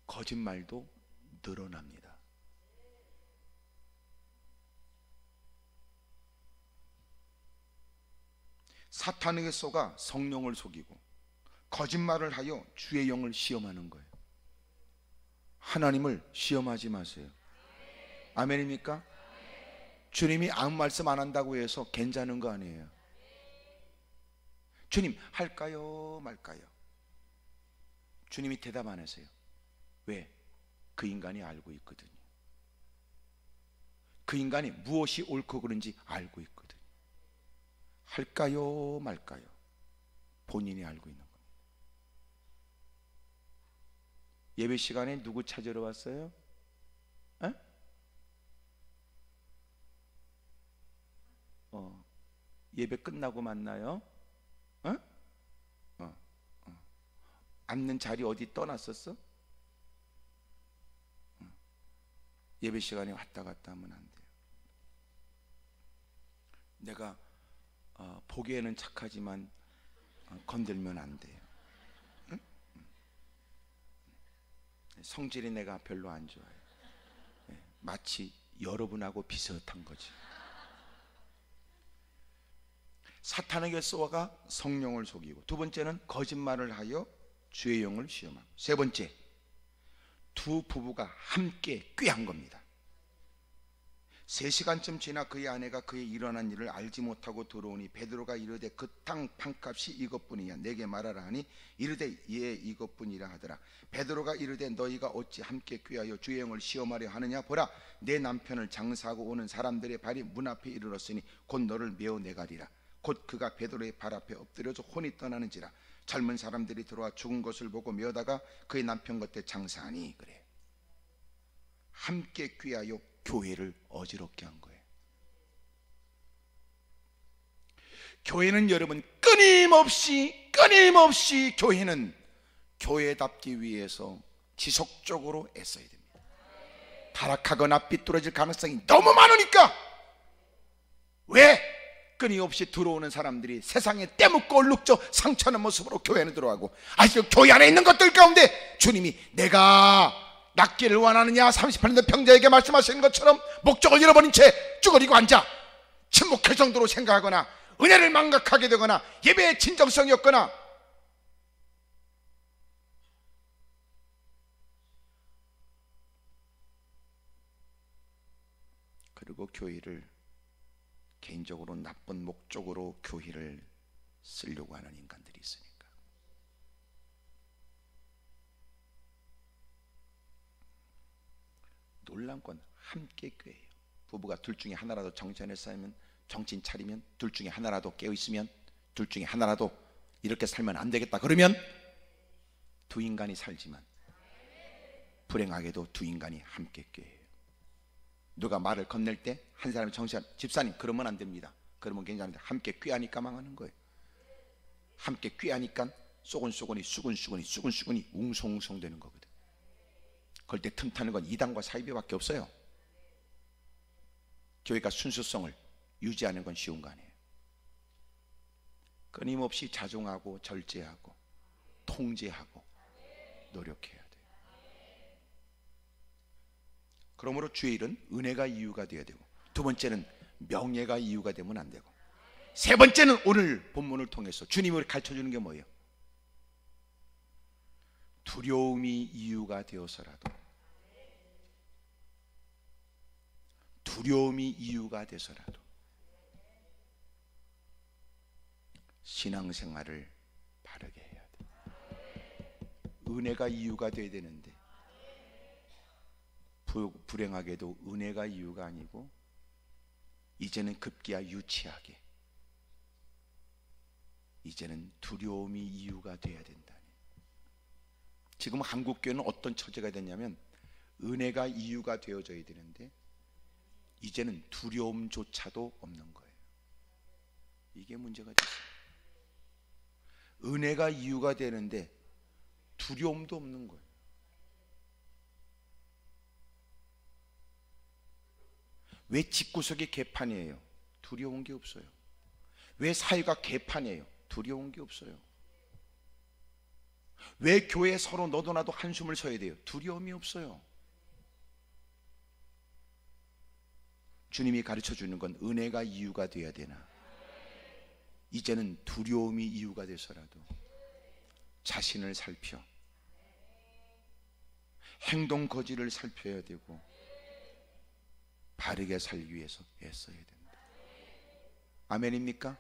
Speaker 1: 거짓말도 늘어납니다. 사탄에게 속아 성령을 속이고 거짓말을 하여 주의 영을 시험하는 거예요. 하나님을 시험하지 마세요. 아멘입니까? 주님이 아무 말씀 안 한다고 해서 괜찮은 거 아니에요. 주님 할까요 말까요? 주님이 대답 안 하세요. 왜? 그 인간이 알고 있거든요. 그 인간이 무엇이 옳고 그른지 알고 있거든요. 할까요 말까요? 본인이 알고 있는 겁니다. 예배 시간에 누구 찾으러 왔어요? 예배 끝나고 만나요? 앉는 자리 어디 떠났었어? 예배 시간에 왔다 갔다 하면 안 돼요. 내가 보기에는 착하지만 건들면 안 돼요. 응? 성질이 내가 별로 안 좋아요. 마치 여러분하고 비슷한 거지. 사탄에게 쏘아가 성령을 속이고, 두 번째는 거짓말을 하여 주의 영을 시험하고, 세 번째 두 부부가 함께 꾀한 겁니다. 3시간쯤 지나 그의 아내가 그의 일어난 일을 알지 못하고 들어오니 베드로가 이르되 그 땅 판값이 이것뿐이야 내게 말하라 하니 이르되 예 이것뿐이라 하더라. 베드로가 이르되 너희가 어찌 함께 꾀하여 주의 영을 시험하려 하느냐. 보라 내 남편을 장사하고 오는 사람들의 발이 문 앞에 이르렀으니 곧 너를 메어 내가리라. 곧 그가 베드로의 발 앞에 엎드려서 혼이 떠나는지라. 젊은 사람들이 들어와 죽은 것을 보고 메어다가 그의 남편 곁에 장사하니. 그래, 함께 꾀하여 교회를 어지럽게 한 거예요. 교회는 여러분 끊임없이 교회는 교회답기 위해서 지속적으로 애써야 됩니다. 타락하거나 삐뚤어질 가능성이 너무 많으니까. 왜? 끊임없이 들어오는 사람들이 세상에 떼묻고 얼룩져 상처는 모습으로 교회는 들어가고, 아직도 교회 안에 있는 것들 가운데 주님이 내가 낫기를 원하느냐 38년 병자에게 말씀하시는 것처럼 목적을 잃어버린 채 쭈그리고 앉아 침묵할 정도로 생각하거나 은혜를 망각하게 되거나 예배의 진정성이 없거나, 그리고 교회를 개인적으로 나쁜 목적으로 교회를 쓰려고 하는 인간들이 있으니까 놀라운 건 함께 교회예요. 부부가 둘 중에 하나라도 정신에 쌓이면, 정신 차리면, 둘 중에 하나라도 깨어 있으면, 둘 중에 하나라도 이렇게 살면 안 되겠다 그러면 두 인간이 살지만 불행하게도 두 인간이 함께 교회예요. 누가 말을 건넬 때 한 사람이 정신, 집사님 그러면 안 됩니다. 그러면 괜찮은데 함께 꾀하니까 망하는 거예요. 함께 꾀하니까 쏘곤쏘곤이 수근수근이 웅성웅성 되는 거거든. 그럴 때 틈타는 건 이단과 사이비밖에 없어요. 교회가 순수성을 유지하는 건 쉬운 거 아니에요. 끊임없이 자중하고 절제하고 통제하고 노력해야 돼요. 그러므로 주의 일은 은혜가 이유가 되어야 되고, 두 번째는 명예가 이유가 되면 안 되고, 세 번째는 오늘 본문을 통해서 주님이 우리 가르쳐주는 게 뭐예요? 두려움이 이유가 되어서라도, 두려움이 이유가 돼서라도 신앙생활을 바르게 해야 돼. 은혜가 이유가 돼야 되는데 불행하게도 은혜가 이유가 아니고 이제는 급기야 유치하게 이제는 두려움이 이유가 돼야 된다니. 지금 한국교회는 어떤 처지가 됐냐면 은혜가 이유가 되어져야 되는데 이제는 두려움조차도 없는 거예요. 이게 문제가 됐어요. 은혜가 이유가 되는데 두려움도 없는 거예요. 왜 집구석이 개판이에요? 두려운 게 없어요. 왜 사회가 개판이에요? 두려운 게 없어요. 왜 교회 서로 너도 나도 한숨을 쉬어야 돼요? 두려움이 없어요. 주님이 가르쳐 주는 건 은혜가 이유가 되어야 되나, 이제는 두려움이 이유가 돼서라도 자신을 살펴 행동 거지를 살펴야 되고 바르게 살기 위해서 애써야 된다. 아멘입니까?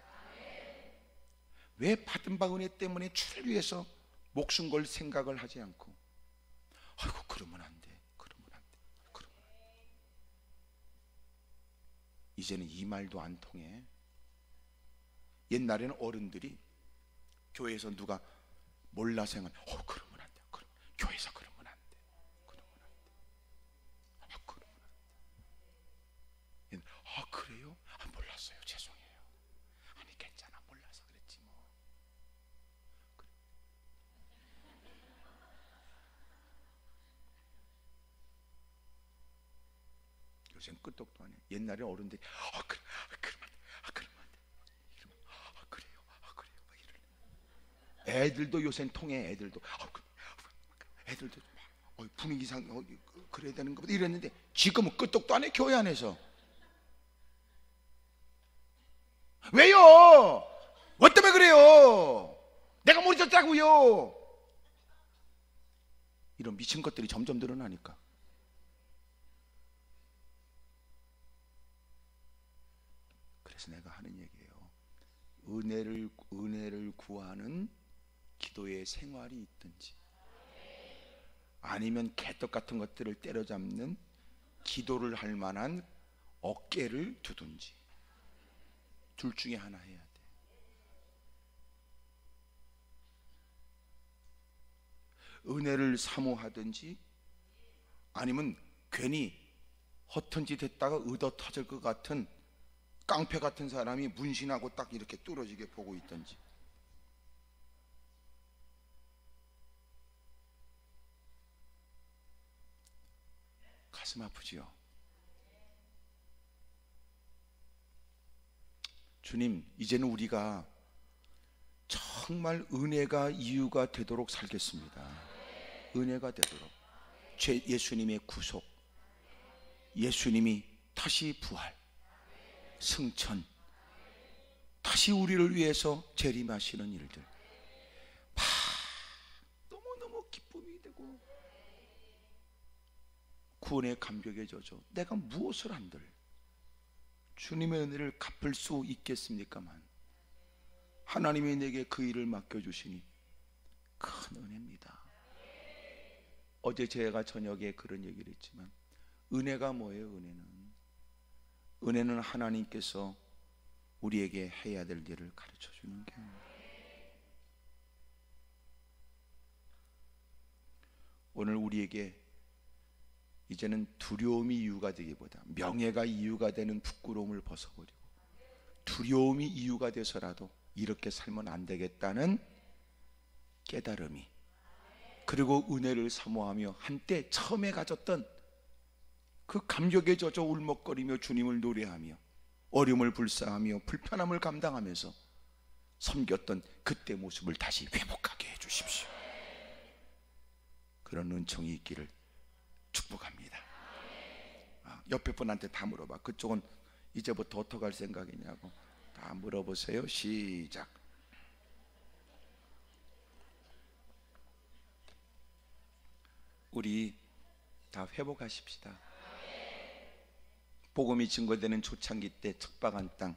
Speaker 1: 왜 받은 바 은혜 때문에 주를 위해서 목숨 걸 생각을 하지 않고 아이고 그러면 안 돼, 그러면 안 돼, 그러면 안 돼. 이제는 이 말도 안 통해. 옛날에는 어른들이 교회에서 누가 몰라서 행한 그러면 안 돼, 그럼 교회에서 그러면 안 돼, 그러면 안 돼, 그러면 안 돼. 그래요? 몰랐어요, 죄송해요. 아니 괜찮아, 몰라서 그랬지 뭐. 그래. 요새는 끄떡도 안 해. 옛날에 어른들이 그러면 안 돼, 그러면 안 돼, 이러면 그래요, 그래요, 막 이러네. 애들도 요새는 통해. 애들도 분위기상 그래야 되는 거보다 이랬는데 지금은 끄떡도 안 해. 교회 안에서. 왜요? 뭐 때문에 그래요? 내가 못 잊었다고요? 이런 미친 것들이 점점 늘어나니까. 그래서 내가 하는 얘기예요. 은혜를 구하는 기도의 생활이 있든지 아니면 개떡 같은 것들을 때려잡는 기도를 할 만한 어깨를 두든지 둘 중에 하나 해야 돼. 은혜를 사모하든지 아니면 괜히 허튼 짓 했다가 의도 터질 것 같은 깡패 같은 사람이 문신하고 딱 이렇게 뚫어지게 보고 있든지. 가슴 아프지요? 주님, 이제는 우리가 정말 은혜가 이유가 되도록 살겠습니다. 은혜가 되도록. 예수님의 구속, 예수님이 다시 부활, 승천, 다시 우리를 위해서 재림하시는 일들, 너무너무 기쁨이 되고 구원의 감격에 젖어 내가 무엇을 한들 주님의 은혜를 갚을 수 있겠습니까만 하나님이 내게 그 일을 맡겨주시니 큰 은혜입니다. 어제 제가 저녁에 그런 얘기를 했지만 은혜가 뭐예요? 은혜는 하나님께서 우리에게 해야 될 일을 가르쳐 주는 게, 오늘 우리에게 이제는 두려움이 이유가 되기보다 명예가 이유가 되는 부끄러움을 벗어버리고, 두려움이 이유가 돼서라도 이렇게 살면 안 되겠다는 깨달음이, 그리고 은혜를 사모하며 한때 처음에 가졌던 그 감격에 젖어 울먹거리며 주님을 노래하며 어려움을 불사하며 불편함을 감당하면서 섬겼던 그때 모습을 다시 회복하게 해주십시오. 그런 은총이 있기를 축복합니다. 옆에 분한테 다 물어봐. 그쪽은 이제부터 어떻게 할 생각이냐고 다 물어보세요. 시작. 우리 다 회복하십시다. 복음이 증거되는 초창기 때 척박한 땅,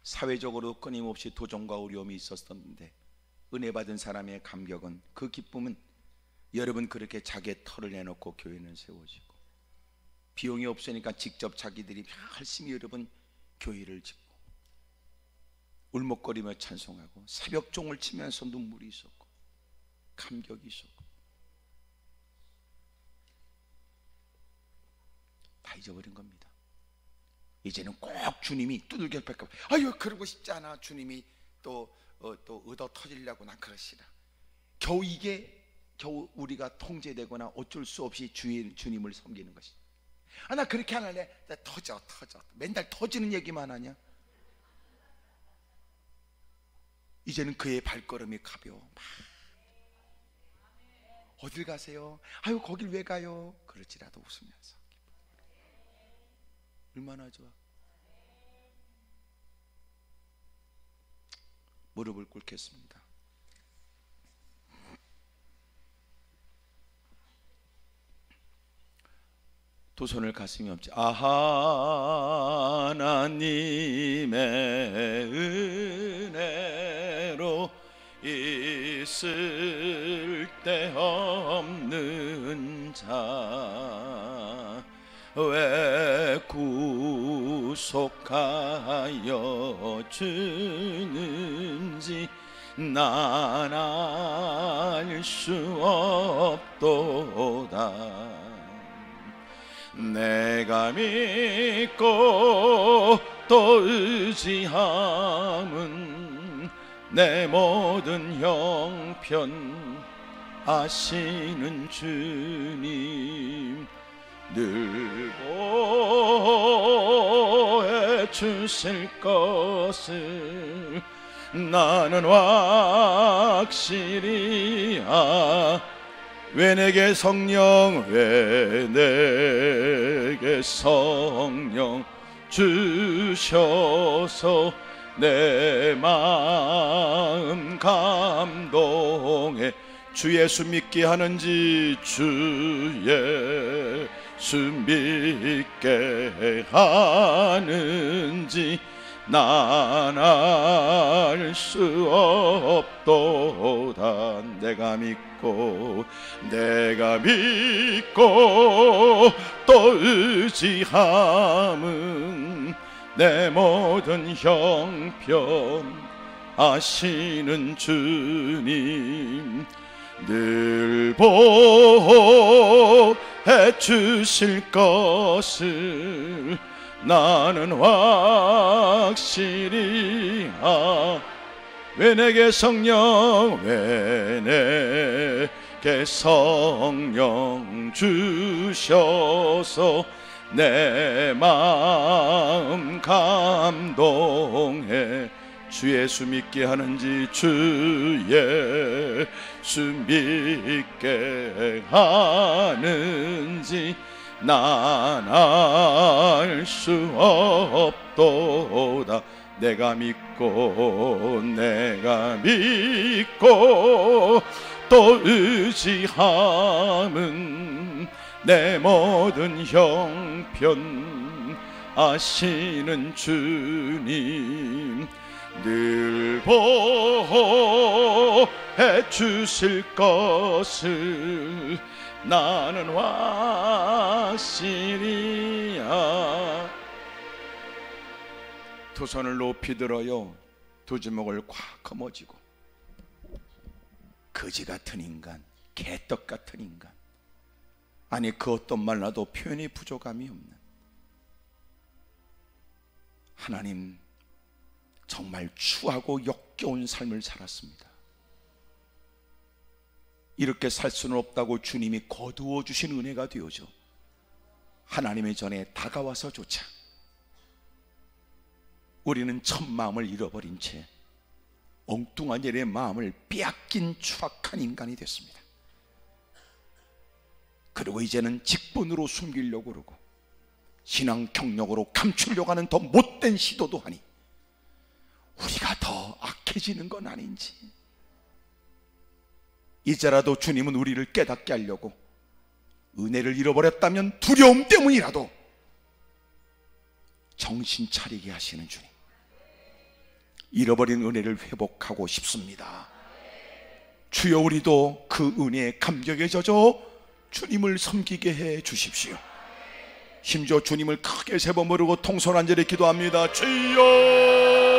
Speaker 1: 사회적으로 끊임없이 도전과 어려움이 있었었는데 은혜 받은 사람의 감격은, 그 기쁨은 여러분 그렇게 자기의 터를 내놓고 교회는 세워지고, 비용이 없으니까 직접 자기들이 열심히 여러분 교회를 짓고, 울먹거리며 찬송하고 새벽종을 치면서 눈물이 있었고 감격이 있었고, 다 잊어버린 겁니다. 이제는 꼭 주님이 두들겨 팰까 봐, 아유 그러고 싶지 않아. 주님이 또 얻어 터지려고 난 그러시라. 겨우 우리가 통제되거나 어쩔 수 없이 주님을 섬기는 것이. 나 그렇게 안 할래. 나 터져. 맨날 터지는 얘기만 하냐. 이제는 그의 발걸음이 가벼워. 어딜 가세요? 아유 거길 왜 가요? 그렇지라도 웃으면서. 얼마나 좋아. 무릎을 꿇겠습니다. 두 손을 가슴에 얹지. 하나님의 은혜로 있을 데 없는 자, 왜 구속하여 주는지 난 알 수 없도다. 내가 믿고 또 의지함은 내 모든 형편 아시는 주님, 늘 보호해 주실 것을 나는 확실히 왜 내게 성령, 왜 내게 성령 주셔서 내 마음 감동해 주 예수 믿게 하는지, 주 예수 믿게 하는지 난 알 수 없도다. 내가 믿고 또 의지함은 내 모든 형편 아시는 주님, 늘 보호해 주실 것을 나는 확실히 왜 내게 성령, 왜 내게 성령 주셔서 내 마음 감동해 주 예수 믿게 하는지, 주 예수 믿게 하는지 난 알 수 없도다. 내가 믿고 또 의지함은 내 모든 형편 아시는 주님, 늘 보호해 주실 것을 나는 확실이야. 두 손을 높이 들어요. 두 주먹을 꽉 거머쥐고, 거지 같은 인간, 개떡 같은 인간, 아니 그 어떤 말라도 표현이 부족함이 없는 하나님, 정말 추하고 역겨운 삶을 살았습니다. 이렇게 살 수는 없다고 주님이 거두어 주신 은혜가 되어져 하나님의 전에 다가와서조차 우리는 첫 마음을 잃어버린 채 엉뚱한 일의 마음을 빼앗긴 추악한 인간이 됐습니다. 그리고 이제는 직분으로 숨기려고 그러고 신앙 경력으로 감추려고 하는 더 못된 시도도 하니 우리가 더 악해지는 건 아닌지. 이제라도 주님은 우리를 깨닫게 하려고 은혜를 잃어버렸다면 두려움 때문이라도 정신 차리게 하시는 주님, 잃어버린 은혜를 회복하고 싶습니다. 주여, 우리도 그 은혜에 감격에 젖어 주님을 섬기게 해 주십시오. 심지어 주님을 크게 세 번 부르고 통솔한 절에 기도합니다. 주여